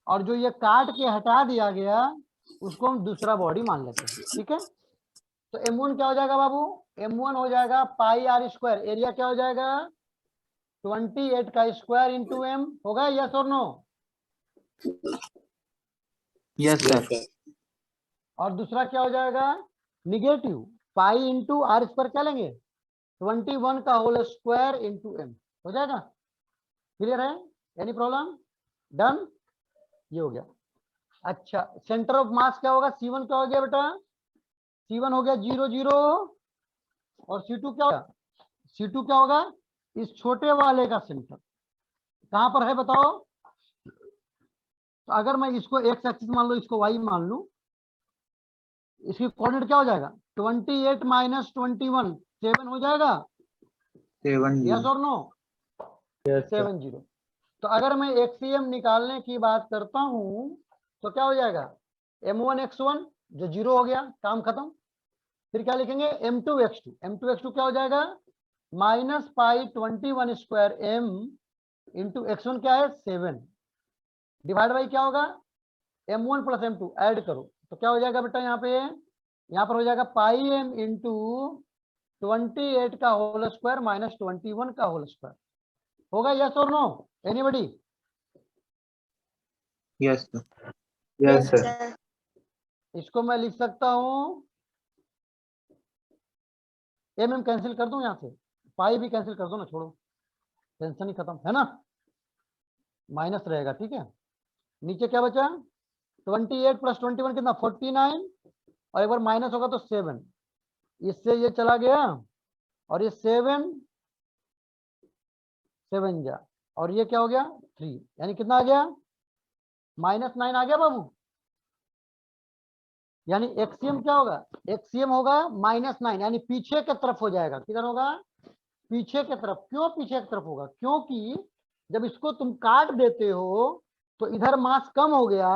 और जो ये काट के हटा दिया गया उसको हम दूसरा बॉडी मान लेते हैं, ठीक है। तो M1 क्या हो जाएगा बाबू, M1 हो जाएगा पाई आर स्क्वायर, एरिया क्या हो जाएगा 28 का स्क्वायर इंटू एम, होगा यस और नो। Yes sir. और दूसरा क्या हो जाएगा negative pi into R square, क्या लेंगे 21 का होल स्क्वायर इंटू एम, हो जाएगा। क्लियर है, एनी प्रॉब्लम, डन, ये हो गया। अच्छा, सेंटर ऑफ मास क्या होगा, C1 क्या हो गया बेटा, C1 हो गया 0 0, और C2 क्या होगा, C2 क्या होगा, इस छोटे वाले का सेंटर कहां पर है बताओ। तो अगर मैं इसको एक्स एक्सिस मान लो, इसको वाई मान लूं, इसकी कोऑर्डिनेट क्या हो जाएगा 28 माइनस 21, 7 हो जाएगा, 7 यस और नो, 7 0। तो अगर मैं एक्सीएम निकालने की बात करता हूं तो क्या हो जाएगा M1 X1 जो 0 हो गया, काम खत्म। फिर क्या लिखेंगे M2 X2, M2 X2 क्या हो जाएगा minus pi 21 square M into X1 क्या है 7, डिवाइड बाई क्या होगा M1 प्लस M2, ऐड करो तो क्या हो जाएगा बेटा, यहाँ पर हो जाएगा पाई एम इंटू 28 का होल स्क्वायर माइनस 21 का होल स्क्वायर, होगा यस और no, anybody. Yes sir. Yes sir. sir. इसको मैं लिख सकता हूँ, एम कैंसिल कर दूं, यहाँ से पाई भी कैंसिल कर दो ना, छोड़ो, टेंशन ही खत्म है ना, माइनस रहेगा, ठीक है। नीचे क्या बचा 28 प्लस 21 कितना 49, और एक बार माइनस होगा तो 7, इससे ये चला गया, और ये 7 7 जा, और ये क्या हो गया 3, यानी कितना आ गया -9 आ गया बाबू। यानी एक्सीएम क्या होगा, एक्सीएम होगा -9, यानी पीछे की तरफ हो जाएगा, किधर होगा पीछे की तरफ। क्यों पीछे की तरफ होगा, क्योंकि जब इसको तुम काट देते हो तो इधर मास कम हो गया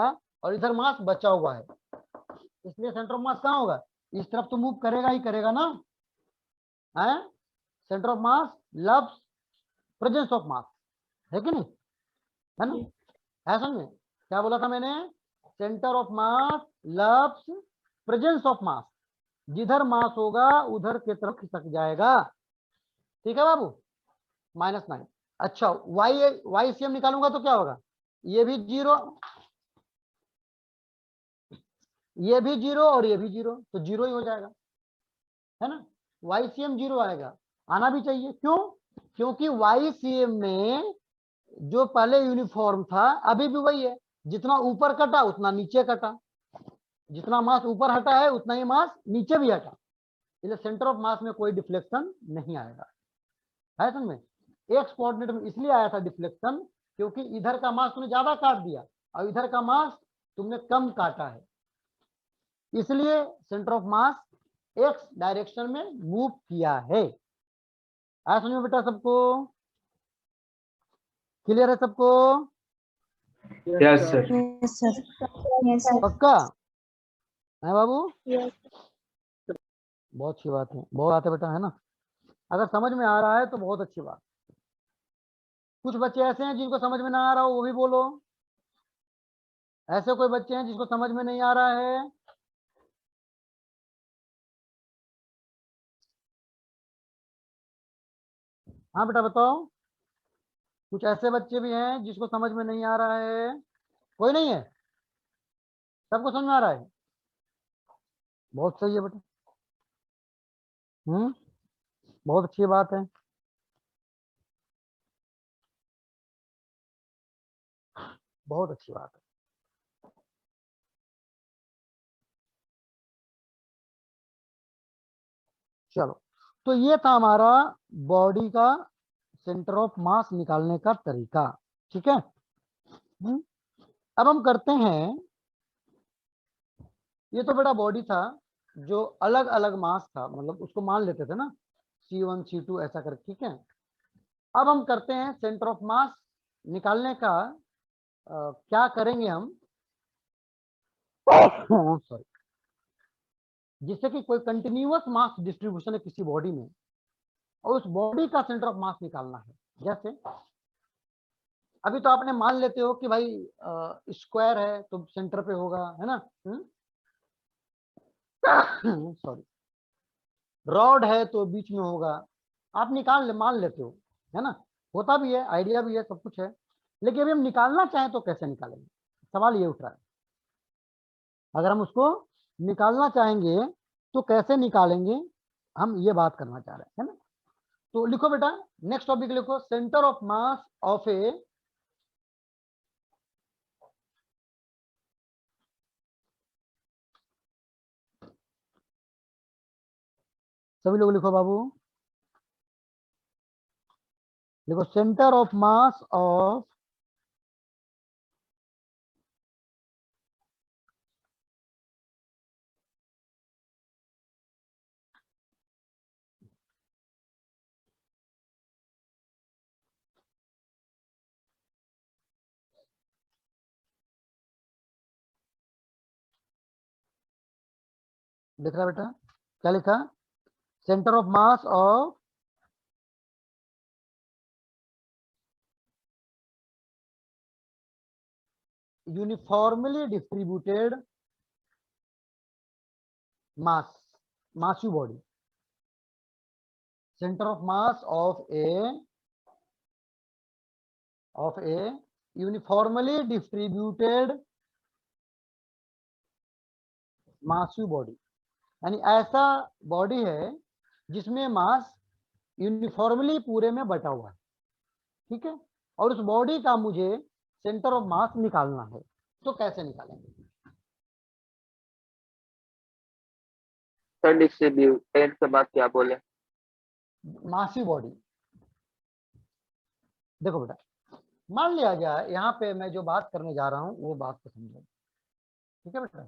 और इधर मास बचा हुआ है, इसलिए सेंटर ऑफ मास कहाँ होगा, इस तरफ तो मूव करेगा ही करेगा ना, है centre of mass loves presence of mass, है कि नहीं, है ना, है समझ में क्या बोला था मैंने, centre of mass loves presence of mass, जिधर मास होगा उधर की तरफ खिसक जाएगा, ठीक है बाबू, -9। अच्छा वाई सी एम निकालूंगा तो क्या होगा, ये भी 0, ये भी 0 और ये भी 0, तो 0 ही हो जाएगा, है ना, वाई सी एम 0 आएगा, आना भी चाहिए, क्यों, क्योंकि वाई सी एम में जो पहले यूनिफॉर्म था अभी भी वही है, जितना ऊपर कटा उतना नीचे कटा, जितना मास ऊपर हटा है उतना ही मास नीचे भी हटा, इसलिए सेंटर ऑफ मास में कोई डिफ्लेक्शन नहीं आएगा, है समझ में। एक्स कोऑर्डिनेट में इसलिए आया था डिफ्लेक्शन क्योंकि इधर का मास तुमने ज्यादा काट दिया और इधर का मास तुमने कम काटा है, इसलिए centre of mass x direction में मूव किया है। आया समझ में बेटा सबको, क्लियर है सबको, yes sir. Yes, sir. Yes, sir. पक्का है बाबू, Yes. बहुत अच्छी बात है, बहुत आते बेटा, है ना, अगर समझ में आ रहा है तो बहुत अच्छी बात। कुछ बच्चे ऐसे हैं जिनको समझ में ना आ रहा हो वो भी बोलो, ऐसे कोई बच्चे हैं जिसको समझ में नहीं आ रहा है, हाँ बेटा बताओ, कुछ ऐसे बच्चे भी हैं जिसको समझ में नहीं आ रहा है, कोई नहीं है, सबको समझ में आ रहा है, बहुत सही है बेटा, बहुत अच्छी बात है, बहुत अच्छी बात है। चलो, तो ये था हमारा बॉडी का सेंटर ऑफ मास निकालने का तरीका, ठीक है। अब हम करते हैं, ये तो बेटा बॉडी था जो अलग अलग मास था, मतलब उसको मान लेते थे ना, C1 C2 ऐसा कर, ठीक है। अब हम करते हैं सेंटर ऑफ मास निकालने का। क्या करेंगे हम सॉरी, जिससे कि कोई कंटिन्यूअस मास डिस्ट्रीब्यूशन है किसी बॉडी में और उस बॉडी का सेंटर ऑफ मास निकालना है। जैसे अभी तो आपने मान लेते हो कि भाई स्क्वायर है तो सेंटर पे होगा, है ना। सॉरी, रॉड है तो बीच में होगा, आप मान लेते हो, है ना। होता भी है, आइडिया भी है, सब कुछ है। लेकिन अभी हम निकालना चाहें तो कैसे निकालेंगे, सवाल ये उठ रहा है। अगर हम उसको निकालना चाहेंगे तो कैसे निकालेंगे, हम ये बात करना चाह रहे हैं, है ना। तो लिखो बेटा, नेक्स्ट टॉपिक लिखो, सेंटर ऑफ मास ऑफ ए सभी लोग लिखो बाबू, देखो सेंटर ऑफ मास ऑफ देख रहा बेटा, क्या लिखा, centre of mass of uniformly distributed massive body, center of mass of a uniformly distributed massive body, यानी ऐसा बॉडी है जिसमें मास यूनिफॉर्मली पूरे में बटा हुआ है, ठीक है। और उस बॉडी का मुझे सेंटर ऑफ मास निकालना है, तो कैसे निकालेंगे। सर डिस्ट्रीब्यूटेड के बाद क्या बोले? मासिव बॉडी, देखो बेटा, मान लिया जाए यहाँ पे मैं जो बात करने जा रहा हूं वो बात को समझो, ठीक है बेटा।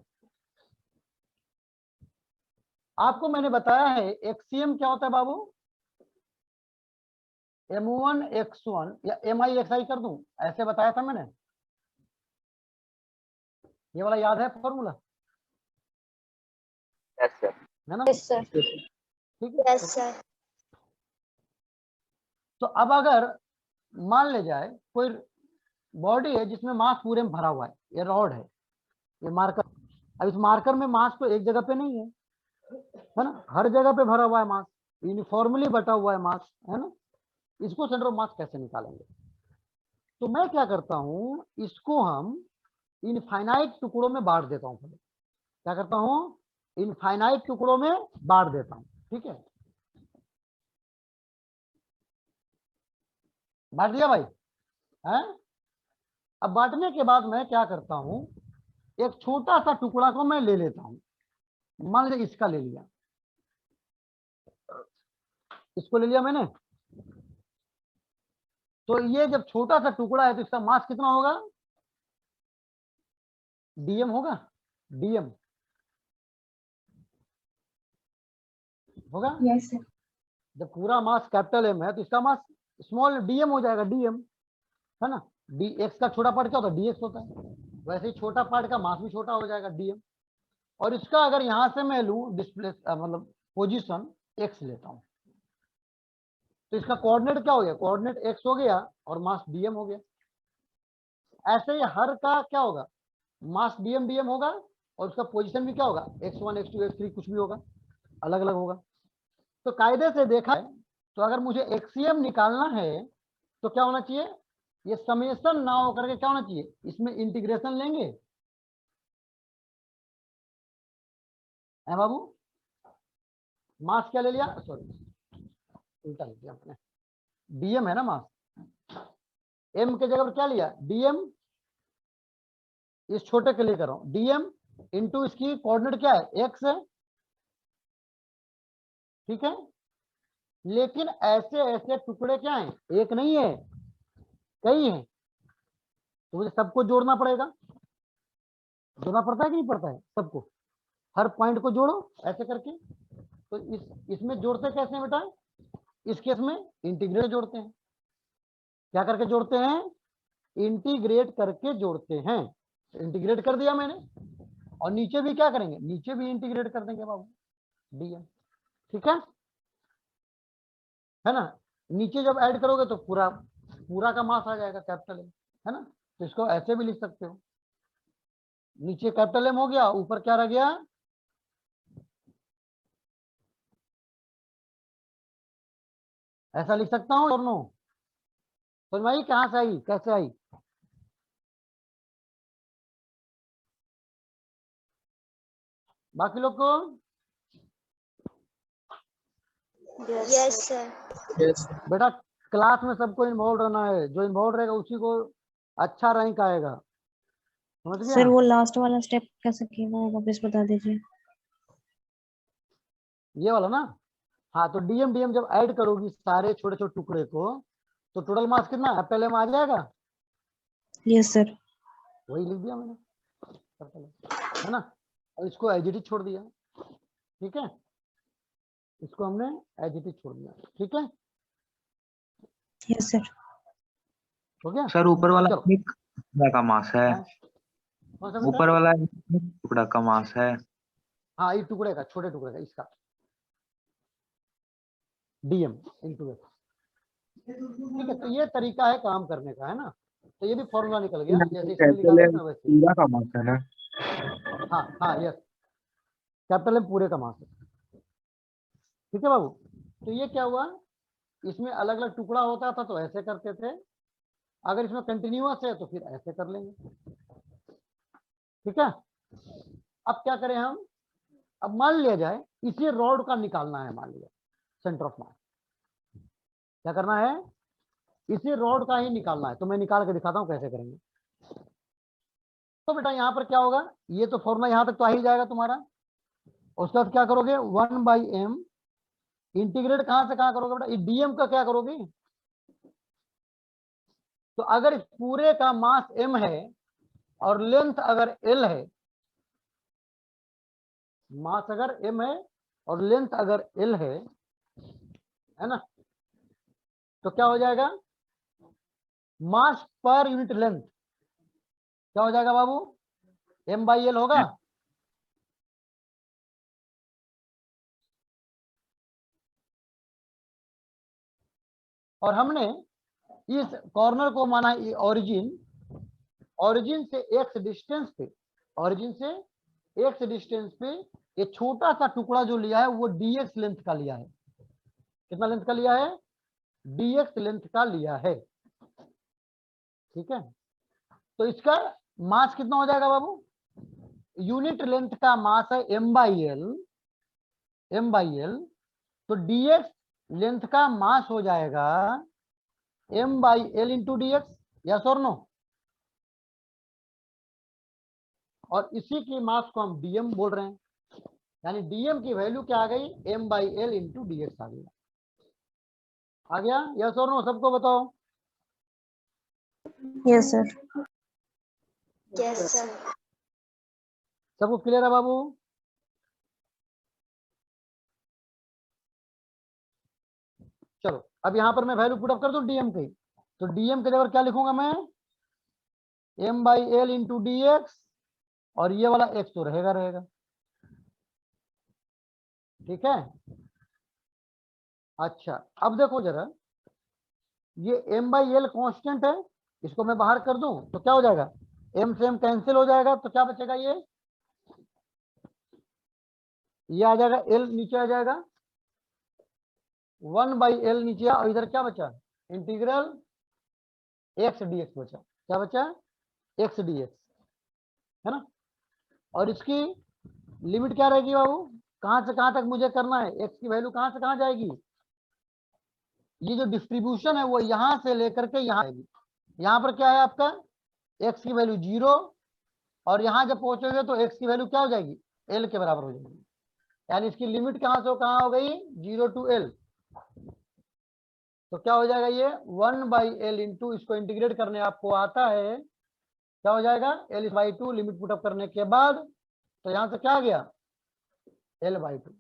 आपको मैंने बताया है एक्सीएम क्या होता है बाबू, M1 X1 या MI XI कर दूं, ऐसे बताया था मैंने, ये वाला याद है फॉर्मूला, यस सर। है ना। यस सर, ठीक है, यस सर। तो अब अगर मान ले जाए कोई बॉडी है जिसमें मास पूरे में भरा हुआ है, ये रॉड है, ये मार्कर, अब इस मार्कर में मास तो एक जगह पे नहीं है ना, हर जगह पे भरा हुआ है मास, यूनिफॉर्मली बटा हुआ है मास, है ना। इसको सेंटर ऑफ मास कैसे निकालेंगे, तो मैं क्या करता हूं, इसको हम इनफाइनाइट टुकड़ों में बांट देता हूं। क्या करता हूं, इनफाइनाइट टुकड़ों में बांट देता हूं, ठीक है। बांट दिया भाई, है। अब बांटने के बाद मैं क्या करता हूं, एक छोटा सा टुकड़ा को मैं ले लेता हूं, मान लीजिए इसका ले लिया, इसको ले लिया मैंने। तो ये जब छोटा सा टुकड़ा है तो इसका मास कितना होगा, डीएम होगा, डीएम होगा। Yes sir. जब पूरा मास कैपिटल एम है तो इसका मास स्मॉल डीएम हो जाएगा, डीएम, है ना। डी एक्स का छोटा पार्ट क्या होता है, डीएक्स होता है, वैसे ही छोटा पार्ट का मास भी छोटा हो जाएगा, डीएम। और इसका अगर यहां से मैं लूं डिस्प्लेस मतलब पोजीशन एक्स लेता हूं, तो इसका कोऑर्डिनेट क्या हो गया, कोऑर्डिनेट एक्स हो गया और मास डीएम हो गया। ऐसे ही हर का क्या होगा, मास डीएम डीएम होगा और उसका पोजीशन भी क्या होगा, x1 x2 x3 कुछ भी होगा, अलग अलग होगा। तो कायदे से देखा है तो अगर मुझे एक्सीएम निकालना है तो क्या होना चाहिए, ये समेशन ना होकर के क्या होना चाहिए, इसमें इंटीग्रेशन लेंगे, है बाबू। मास क्या ले लिया, सॉरी उल्टा ले लिया आपने, डीएम है ना मास, एम के जगह पर क्या लिया, डीएम, इस छोटे के लिए कर रहा हूं, डीएम इंटू इसकी कोऑर्डिनेट क्या है, एक्स है, ठीक है। लेकिन ऐसे ऐसे टुकड़े क्या हैं, एक नहीं है, कई हैं, तो मुझे सबको जोड़ना पड़ेगा, जोड़ना पड़ता है कि नहीं पड़ता है, सबको, हर पॉइंट को जोड़ो ऐसे करके। तो इसमें जोड़ते कैसे हैं बेटा, इस केस में इंटीग्रेट जोड़ते हैं। क्या करके जोड़ते हैं? इंटीग्रेट करके जोड़ते हैं। इंटीग्रेट कर दिया मैंने, और नीचे भी क्या करेंगे? नीचे भी इंटीग्रेट कर देंगे बाबू, डीएम। ठीक है ना? नीचे जब ऐड करोगे तो पूरा का मास आ जाएगा कैपिटल एम, है ना? तो इसको ऐसे भी लिख सकते हो, नीचे कैपिटल एम हो गया, ऊपर क्या रह गया? ऐसा लिख सकता हूँ और नो? समझ में आई कहाँ से आई, कैसे आई? बाकी लोग को? Yes sir. यस बेटा क्लास में सबको इन्वॉल्व रहना है, जो इन्वॉल्व रहेगा उसी को अच्छा रैंक आएगा, समझ गया? सर वो लास्ट वाला स्टेप कैसे किया वो वापस बता दीजिए। ये वाला ना? हाँ, तो डीएम डीएम जब ऐड करोगी सारे छोटे छोटे टुकड़े को, तो टोटल मास कितना है? पहले में आ जाएगा। Yes sir. वही लिख दिया मैंने, है ना? और इसको एज इट इज छोड़ दिया। ठीक है, इसको हमने एज इट इज छोड़ दिया। ठीक है, यस सर। हो गया? सर ऊपर वाला चलो। एक टुकड़ा का मास है, हाँ, कौन सा बेटा? ऊपर वाला एक टुकड़ा का मास है। हाँ, ये टुकड़े का, छोटे टुकड़े का, इसका डीएम इनटू एक्स। ठीक है, तो ये तरीका है काम करने का, है ना? तो ये भी फॉर्मूला निकल गया, जैसे इसमें लिखा कैपिटल था एम ना वैसे। पूरा का मास है ना? हाँ हाँ, यस, कैपिटल एम पूरे का मास है। ठीक है बाबू? तो ये क्या हुआ, इसमें अलग अलग टुकड़ा होता था तो ऐसे करते थे, अगर इसमें कंटिन्यूअस है तो फिर ऐसे कर लेंगे। ठीक है, अब क्या करें हम? अब मान लिया जाए इसी रॉड का निकालना है, मान लिया सेंटर ऑफ मास। क्या करना है? इसी रॉड का ही निकालना है, तो मैं निकाल के दिखाता हूं कैसे करेंगे। तो बेटा यहाँ पर क्या होगा, ये तो फॉर्मूला यहाँ तक तो आ ही जाएगा तुम्हारा। उसके बाद क्या करोगे? 1/m इंटीग्रेट कहां से कहां करोगे बेटा? डीएम का क्या करोगे? तो अगर इस पूरे का मास m है और लेंथ अगर l है, मास अगर m है और लेंथ अगर l है ना? तो क्या हो जाएगा? मास पर यूनिट लेंथ क्या हो जाएगा बाबू? m/l होगा। और हमने इस कॉर्नर को माना ओरिजिन, ओरिजिन से x डिस्टेंस पे, ओरिजिन से x डिस्टेंस पे ये छोटा सा टुकड़ा जो लिया है वो dx लेंथ का लिया है। कितना लेंथ का लिया है? dx लेंथ का लिया है। ठीक है, तो इसका मास कितना हो जाएगा बाबू? यूनिट लेंथ का मास है m/l, तो dx लेंथ का मास हो जाएगा m/l into D x. Yes और नो? और इसी की मास को हम डीएम बोल रहे हैं, यानी डीएम की वैल्यू क्या आ गई? m/l इंटू डी एक्स आ गया। आ गया? यस और नो? सबको बताओ। Yes sir. Yes sir. सबको क्लियर है बाबू? चलो, अब यहां पर मैं वैल्यू पुट अप कर दूं डीएम की, तो डीएम के जगह क्या लिखूंगा मैं? m/l इंटू डी एक्स, और ये वाला x तो रहेगा रहेगा। ठीक है, अच्छा अब देखो जरा, ये m/l कांस्टेंट है, इसको मैं बाहर कर दूं तो क्या हो जाएगा? m से m कैंसिल हो जाएगा, तो क्या बचेगा? ये आ जाएगा, l नीचे आ जाएगा, 1/l नीचे, और इधर क्या बचा? इंटीग्रल x dx बचा। क्या बचा? x dx, है ना? और इसकी लिमिट क्या रहेगी बाबू? कहां से कहां तक मुझे करना है? x की वैल्यू कहां से कहां जाएगी? ये जो डिस्ट्रीब्यूशन है वो यहां से लेकर के यहां आएगी। यहां पर क्या है आपका? x की वैल्यू 0, और यहां जब पहुंचोगे तो x की वैल्यू क्या हो जाएगी? l के बराबर हो जाएगी। यानी इसकी लिमिट कहां से कहां हो गई? 0 टू l। तो क्या हो जाएगा? ये 1/l इंटू, इसको इंटीग्रेट करने आपको आता है, क्या हो जाएगा? l/2 लिमिट पुट अप करने के बाद, तो यहां से क्या आ गया? l/2।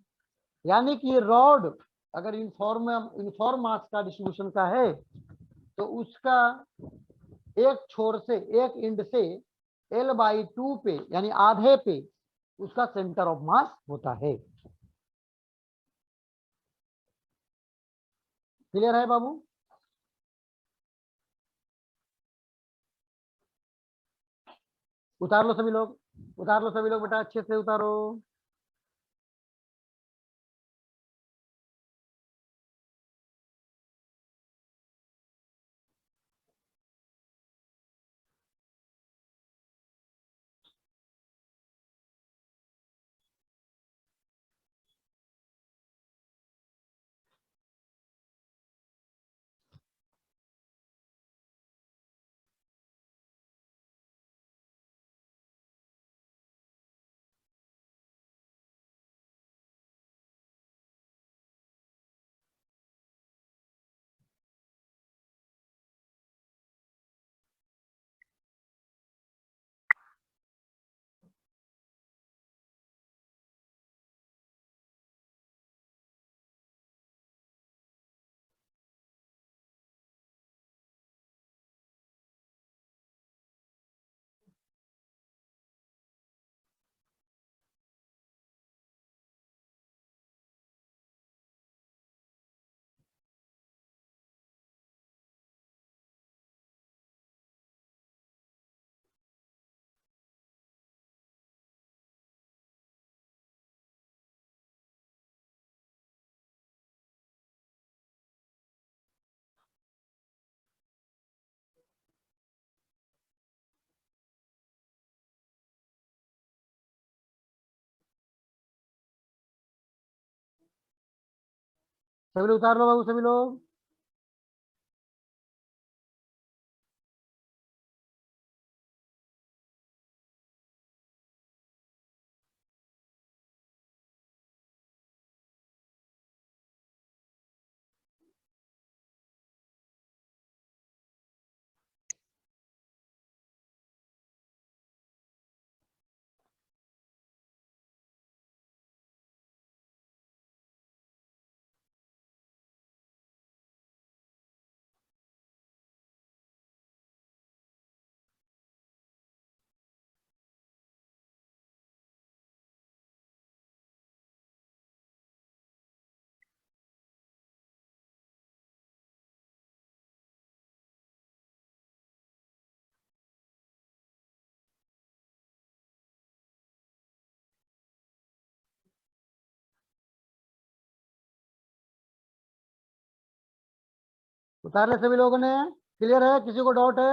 यानी कि रॉड अगर यूनिफॉर्म मास का डिस्ट्रीब्यूशन का है तो उसका एक छोर से, एक एंड से L/2 पे यानी आधे पे उसका सेंटर ऑफ मास होता है। क्लियर है बाबू? उतार लो सभी लोग, उतार लो सभी लोग बेटा, अच्छे से उतारो। सभी लोग उतार लो बाबू, सभी लोग। उतार ले सभी लोगों ने? क्लियर है? किसी को डाउट है?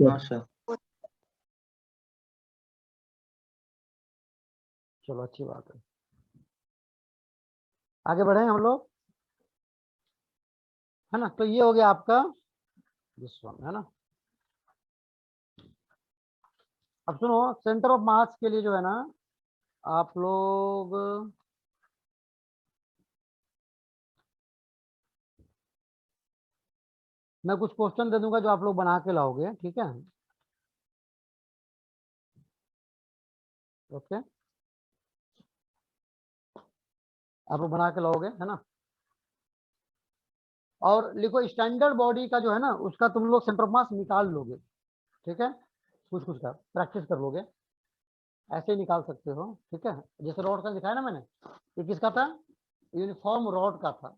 हाँ सर। चलो अच्छी बात है, आगे बढ़े हम लोग, है ना। तो ये हो गया आपका दिस वन, है ना। अब सुनो, सेंटर ऑफ मास के लिए जो है ना, आप लोग मैं कुछ क्वेश्चन दे दूंगा जो आप लोग बना के लाओगे, ठीक है? ओके, आप लोग बना के लाओगे, है ना। और लिखो स्टैंडर्ड बॉडी का जो है ना, उसका तुम लोग सेंटर ऑफ मास निकाल लोगे, ठीक है? कुछ कुछ का प्रैक्टिस कर लोगे, ऐसे ही निकाल सकते हो, ठीक है? जैसे रॉड का दिखाया ना मैंने, ये किसका था? यूनिफॉर्म रॉड का था।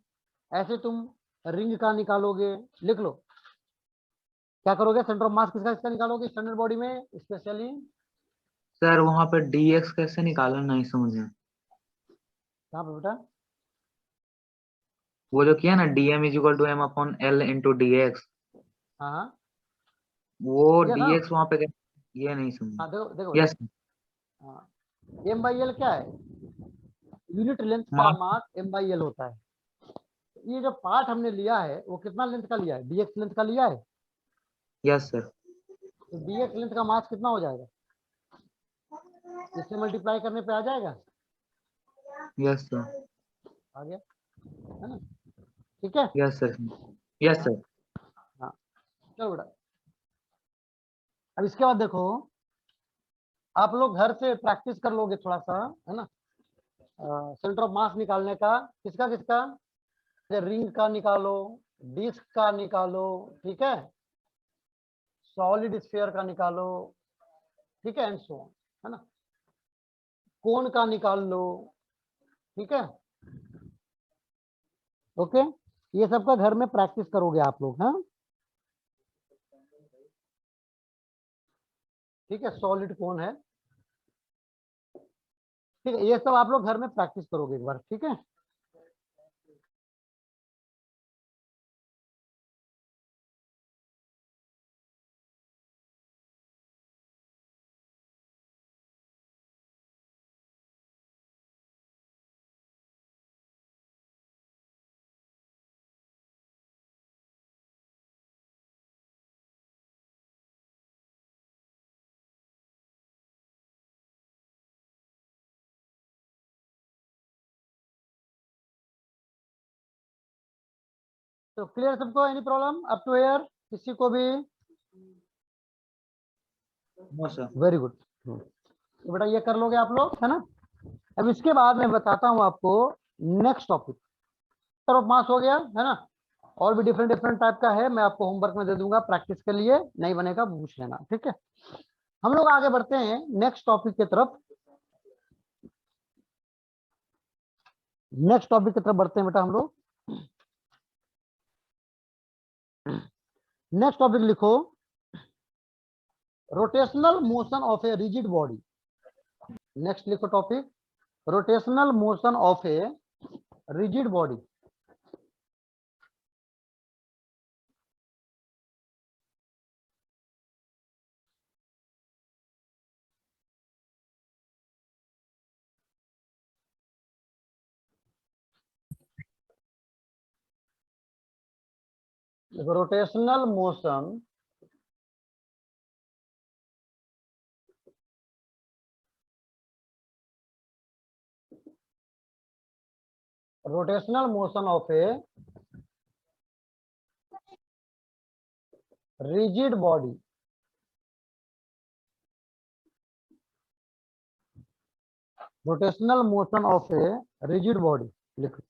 ऐसे तुम रिंग का निकालोगे, लिख लो। क्या करोगे? सेंटर ऑफ मास किसका किसका निकालोगे स्टैंडर्ड बॉडी में स्पेशली? सर वहां पे dx कैसे निकालना नहीं समझ में। कहाँ पे बेटा? वो जो किया ना dm = m/l/dx, हाँ हाँ, वो ये ना। dx वहां पे ये नहीं समझ। हाँ देखो देखो यस। बेटा, हाँ, M/L क्या है? यूनिट लेंथ का मास। मास M/L होता है। ये जो पार्ट हमने लिया है वो कितना लेंथ का लिया है? dx लेंथ का लिया है। Yes sir. तो dx लेंथ का मास कितना हो जाएगा? इससे मल्टीप्लाई करने पे आ जाएगा। Yes sir. आ गया, है ना? ठीक है। Yes sir. Yes sir. हाँ, चलो बेटा, अब इसके बाद देखो, आप लोग घर से प्रैक्टिस कर लोगे थोड़ा सा, है ना। सेंटर ऑफ मास निकालने का, किसका किसका, रिंग का निकालो, डिस्क का निकालो, ठीक है, सॉलिड स्फीयर का निकालो, ठीक है, एंड सो ऑन, है ना, कोन का निकाल लो, ठीक है। ओके, ये सबका घर में प्रैक्टिस करोगे आप लोग, हाँ, ठीक है, सॉलिड कौन है, ठीक है, ये सब आप लोग घर में प्रैक्टिस करोगे एक बार, ठीक है। तो क्लियर सबको, any problem up to here, किसी को भी? No sir. वेरी गुड, तो बेटा ये कर लोगे आप लोग, है ना। अब इसके बाद मैं बताता हूं आपको next topic, centre of mass हो गया, है ना, और भी डिफरेंट डिफरेंट टाइप का है, मैं आपको होमवर्क में दे दूंगा प्रैक्टिस के लिए, नहीं बनेगा पूछ लेना, ठीक है। हम लोग आगे बढ़ते हैं नेक्स्ट टॉपिक की तरफ, नेक्स्ट टॉपिक की तरफ बढ़ते हैं बेटा हम लोग। नेक्स्ट टॉपिक लिखो, rotational motion of a rigid body. Next लिखो topic, rotational motion of a rigid body. Rotational motion of a rigid body. Rotational motion of a rigid body लिखो।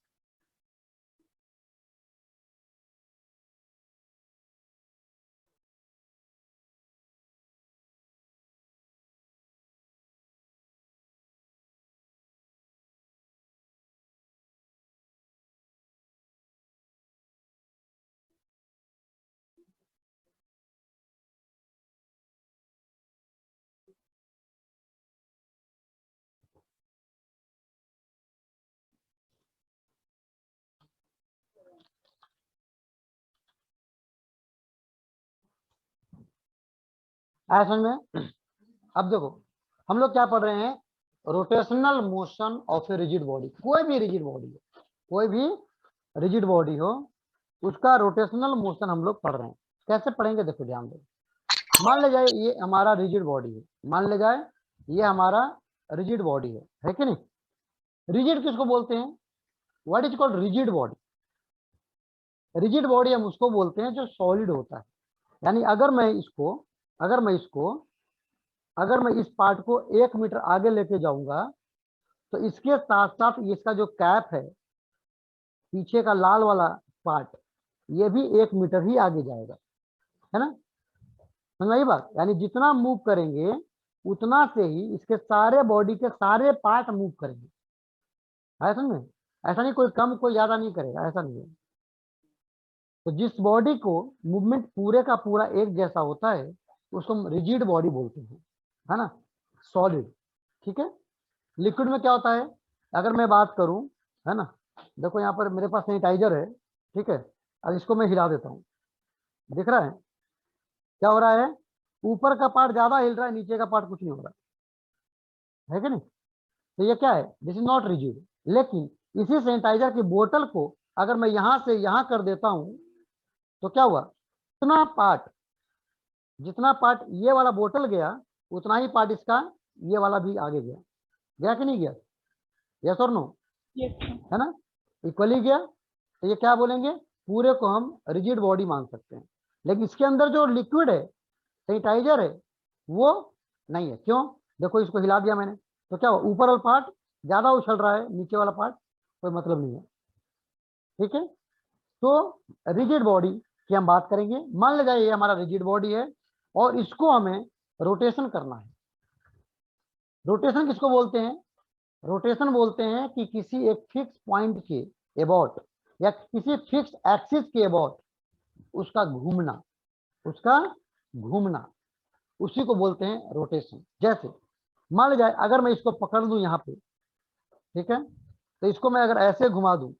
आया समझ में? अब देखो हम लोग क्या पढ़ रहे हैं, rotational motion of a rigid body. कोई भी रिजिड बॉडी हो, कोई भी रिजिड बॉडी हो, उसका रोटेशनल मोशन हम लोग पढ़ रहे हैं। कैसे पढ़ेंगे देखो ध्यान दो। मान ले जाए ये हमारा रिजिड बॉडी है, मान ले जाए ये हमारा रिजिड बॉडी है कि नहीं। रिजिड किसको बोलते हैं, what is called rigid body. Rigid body हम उसको बोलते हैं जो सॉलिड होता है। यानी अगर मैं इस पार्ट को 1 मीटर आगे लेके जाऊंगा तो इसके साथ साथ इसका जो कैप है, पीछे का लाल वाला पार्ट, ये भी 1 मीटर ही आगे जाएगा, है ना। समझ में आई बात? यानी जितना मूव करेंगे उतना से ही इसके सारे बॉडी के सारे पार्ट मूव करेंगे। है समझ में? ऐसा नहीं कोई कम कोई ज्यादा नहीं करेगा, ऐसा नहीं है। तो जिस बॉडी को मूवमेंट पूरे का पूरा एक जैसा होता है उसको हम रिजिड बॉडी बोलते हैं, है ना, सॉलिड। ठीक है। लिक्विड में क्या होता है, अगर मैं बात करूं, है ना, देखो यहाँ पर मेरे पास सैनिटाइजर है, ठीक है। अब इसको मैं हिला देता हूँ, दिख रहा है क्या हो रहा है, ऊपर का पार्ट ज्यादा हिल रहा है, नीचे का पार्ट कुछ नहीं हो रहा है कि नहीं। तो ये क्या है, दिस इज नॉट रिजिड। लेकिन इसी सैनिटाइजर की बोतल को अगर मैं यहाँ से यहाँ कर देता हूँ तो क्या हुआ, जितना पार्ट ये वाला बोतल गया उतना ही पार्ट इसका ये वाला भी आगे गया कि नहीं गया, यस और नो, है ना, इक्वली गया। तो ये क्या बोलेंगे, पूरे को हम रिजिड बॉडी मान सकते हैं। लेकिन इसके अंदर जो लिक्विड है, सैनिटाइजर है, वो नहीं है। क्यों, देखो इसको हिला दिया मैंने तो क्या हुआ, ऊपर वाला पार्ट ज्यादा उछल रहा है नीचे वाला पार्ट, कोई मतलब नहीं है। ठीक है, तो रिजिड बॉडी की हम बात करेंगे। मान ले जाइए ये हमारा रिजिड बॉडी है और इसको हमें रोटेशन करना है। रोटेशन किसको बोलते हैं? रोटेशन बोलते हैं कि किसी एक फिक्स पॉइंट के अबाउट या किसी फिक्स एक्सिस के अबाउट उसका घूमना, उसका घूमना, उसी को बोलते हैं रोटेशन। जैसे मान लीजिए अगर मैं इसको पकड़ लूं यहाँ पे, ठीक है, तो इसको मैं अगर ऐसे घुमा दूं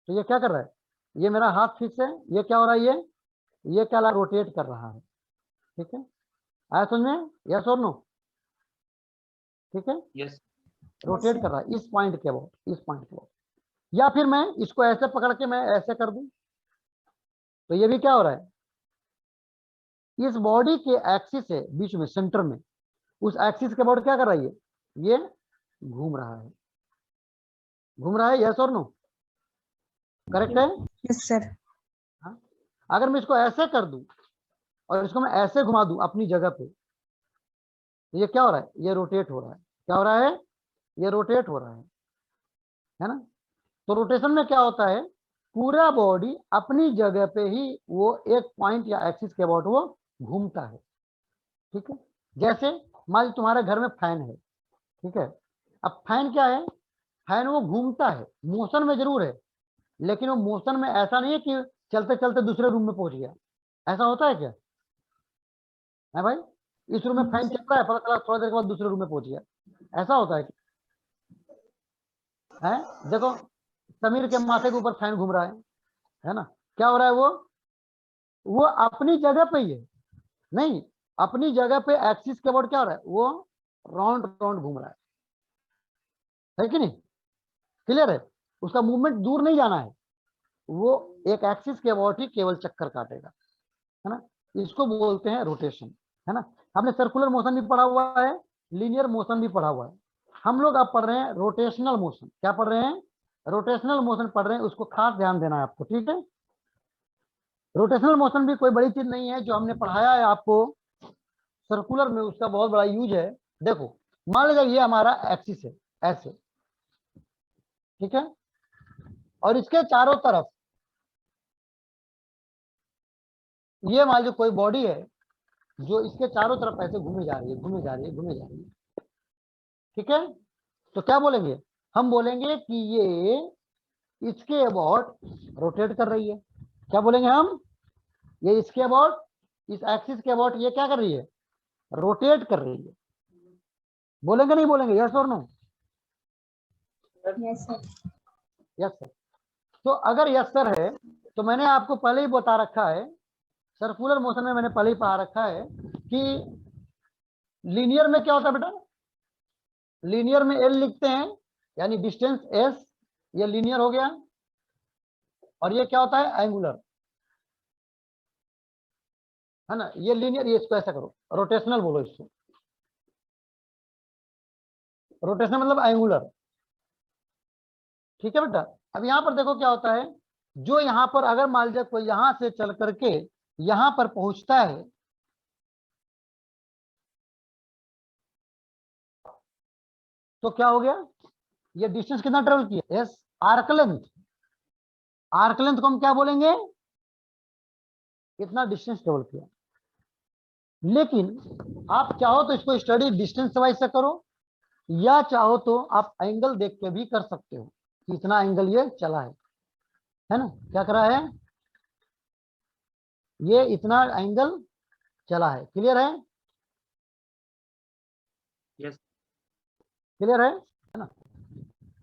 तो ये क्या कर रहा है? ये मेरा हाथ फिक्स है, ये क्या हो रहा है? ये क्या रोटेट कर रहा है। ठीक है, आया समझ में? यस और नो? ठीक है, यस रोटेट कर रहा है इस पॉइंट के अबाउट, इस पॉइंट के अबाउट। या फिर मैं इसको ऐसे पकड़ के मैं ऐसे कर दूं तो ये भी क्या हो रहा है? इस बॉडी के एक्सिस है बीच में, सेंटर में, उस एक्सिस के अबाउट क्या कर रहा है? ये घूम रहा है, घूम रहा है। यस और नो? करेक्ट है? Yes sir. हाँ? अगर मैं इसको ऐसे कर दूं और इसको मैं ऐसे घुमा दूं अपनी जगह पे तो ये क्या हो रहा है? ये रोटेट हो रहा है। क्या हो रहा है? ये रोटेट हो रहा है ना? तो रोटेशन में क्या होता है? पूरा बॉडी अपनी जगह पे ही वो एक पॉइंट या एक्सिस के अबाउट वो घूमता है। ठीक है, जैसे मान लीजिए तुम्हारे घर में फैन है, ठीक है, अब फैन क्या है? फैन वो घूमता है, मोशन में जरूर है, लेकिन वो मोशन में ऐसा नहीं है कि चलते चलते दूसरे रूम में पहुंच गया। ऐसा होता है क्या? है भाई? इस रूम में फैन चल रहा है, पता चला थोड़ी देर के बाद दूसरे रूम में पहुंच गया। ऐसा होता है? देखो समीर के माथे के ऊपर फैन घूम रहा है ना? क्या हो रहा है? वो अपनी जगह पे ही है, नहीं, अपनी जगह पे एक्सिस के अबाउट क्या हो रहा है? वो राउंड राउंड घूम रहा है कि नहीं? क्लियर है? उसका मूवमेंट दूर नहीं जाना है, वो एक एक्सिस के अबाउट ही केवल चक्कर काटेगा, है ना? इसको बोलते हैं रोटेशन, है ना? हमने सर्कुलर मोशन भी पढ़ा हुआ है, लीनियर मोशन भी पढ़ा हुआ है। हम लोग अब पढ़ रहे हैं रोटेशनल मोशन। क्या पढ़ रहे हैं? रोटेशनल मोशन पढ़ रहे हैं, उसको खास ध्यान देना है आपको। ठीक है, रोटेशनल मोशन भी कोई बड़ी चीज नहीं है, जो हमने पढ़ाया है आपको सर्कुलर में उसका बहुत बड़ा यूज है। देखो मान लीजिए ये हमारा एक्सिस है ऐसे, ठीक है, और इसके चारों तरफ ये मान लीजिए कोई बॉडी है जो इसके चारों तरफ ऐसे घूमे जा रही है, घूमे जा रही है, घूमे जा रही है। ठीक है, तो क्या बोलेंगे? हम बोलेंगे कि ये इसके अबाउट रोटेट कर रही है। क्या बोलेंगे हम? ये इसके अबाउट, इस एक्सिस के अबाउट ये क्या कर रही है? रोटेट कर रही है। बोलेंगे नहीं बोलेंगे? यस और no? Yes sir. Yes sir. तो अगर यस सर है तो मैंने आपको पहले ही बता रखा है, सर्कुलर मोशन में मैंने पहले ही पढ़ा रखा है कि लीनियर में क्या होता है बेटा? लीनियर में एल लिखते हैं, यानी डिस्टेंस एस, ये लीनियर हो गया। और ये क्या होता है? एंगुलर, है ना? ये लीनियर, ये इसको ऐसा करो, रोटेशनल बोलो इसको। रोटेशनल मतलब एंगुलर। ठीक है बेटा, अब यहां पर देखो क्या होता है, जो यहां पर अगर मान लीजिए कोई यहां से चल करके यहां पर पहुंचता है तो क्या हो गया? ये डिस्टेंस कितना ट्रेवल किया? Yes, arc length. Arc length को हम क्या बोलेंगे? इतना डिस्टेंस ट्रेवल किया। लेकिन आप चाहो तो इसको स्टडी डिस्टेंस वाइज से करो, या चाहो तो आप एंगल देख के भी कर सकते हो कि इतना एंगल ये चला है ना? क्या करा है? ये इतना एंगल चला है। क्लियर है? यस क्लियर है ना?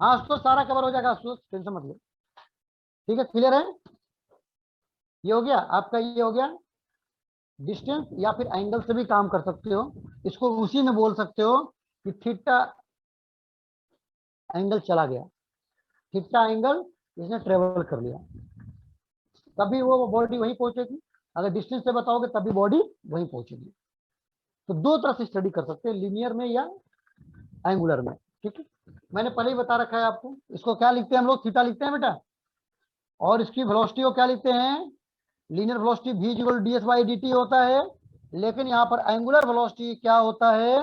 हाँ, उसको सारा कवर हो जाएगा, उसको टेंशन मत लो। ठीक है, क्लियर है? ये हो गया आपका, ये हो गया डिस्टेंस, या फिर एंगल से भी काम कर सकते हो। इसको उसी में बोल सकते हो कि थीटा एंगल चला गया, थीटा एंगल इसने ट्रेवल कर लिया, तभी वो बॉडी वहीं पहुंचेगी। अगर डिस्टेंस से बताओगे तभी बॉडी वहीं पहुंचेगी। तो दो तरह से स्टडी कर सकते हैं, लीनियर में या एंगुलर में। ठीक है, मैंने पहले ही बता रखा है आपको। इसको क्या लिखते हैं हम लोग? थीटा लिखते हैं बेटा। और इसकी वेलोसिटी को क्या लिखते हैं? लीनियर वेलोसिटी v = ds/dt होता है। लेकिन यहाँ पर एंगुलर वेलोसिटी क्या होता है?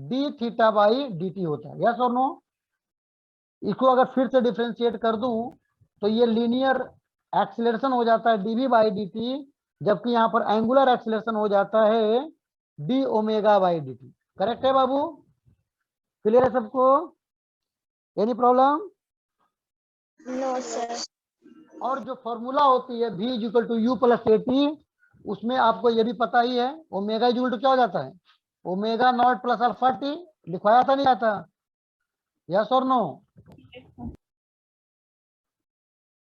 D theta by D T होता है, यस और नो। इसको अगर फिर से डिफ्रेंशिएट कर दूं तो ये लीनियर एक्सीलरेशन हो जाता है डीवी बाई डी टी, जबकि यहाँ पर एंगुलर एक्सीलरेशन हो जाता है D omega by D T. Correct है बाबू? क्लियर है सबको? Any problem? No sir. और जो फॉर्मूला होती है v equal to U plus A T, उसमें आपको ये भी पता ही है, ओमेगा इक्वल टू क्या हो जाता है, omega naught plus alpha T. लिखवाया था नहीं आता? यस और नो?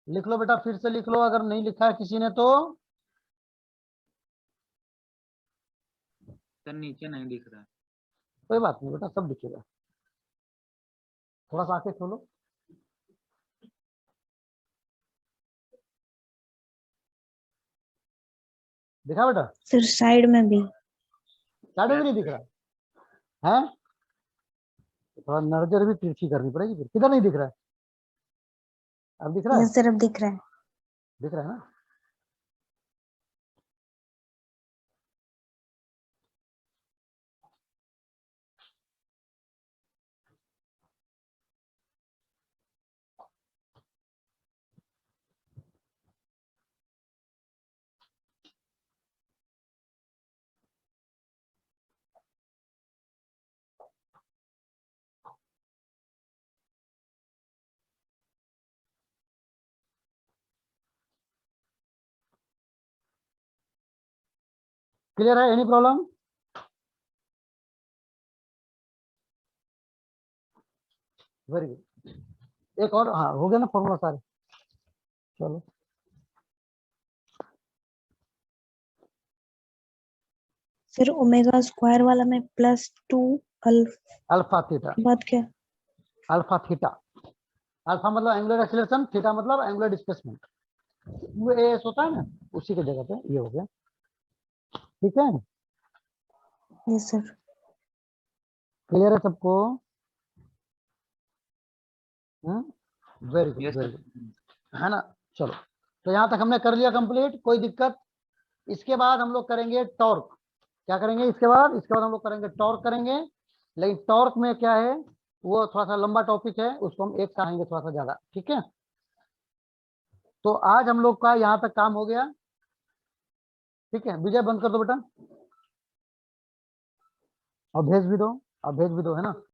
लिख लो बेटा, फिर से लिख लो अगर नहीं लिखा है किसी ने तो। सर नीचे नहीं दिख रहा है। कोई बात नहीं बेटा, सब दिखेगा। थोड़ा सा आके खोलो। दिखा बेटा? सर साइड में भी। साइड में भी नहीं दिख रहा है? थोड़ा नजर भी तिरछी करनी पड़ेगी फिर। किधर नहीं दिख रहा है? अब दिख रहा है? यस सर अब दिख रहा है। दिख रहा है ना? क्लियर है? Any problem? Very good. एक और, हाँ हो गया ना फॉर्मूला सारे? चलो सर ओमेगा स्क्वायर वाला में +2 अल्फा थीटा। बात क्या? अल्फा थीटा, अल्फा मतलब एंगुलर एक्सीलरेशन, थीटा मतलब एंगुलर डिस्प्लेसमेंट। ये होता है ना, उसी की जगह पे ये हो गया। ठीक है? Yes sir. क्लियर है सबको? Very good yes very sir. Good, है ना? चलो, तो यहाँ तक हमने कर लिया कंप्लीट, कोई दिक्कत? इसके बाद हम लोग करेंगे टॉर्क। क्या करेंगे इसके बाद? इसके बाद हम लोग करेंगे टॉर्क करेंगे, लेकिन टॉर्क में क्या है वो थोड़ा सा लंबा टॉपिक है, उसको हम एक साथ आएंगे थोड़ा सा ज्यादा। ठीक है? तो आज हम लोग का यहाँ तक काम हो गया। ठीक है, विजय बंद कर दो बेटा, और भेज भी दो, है ना?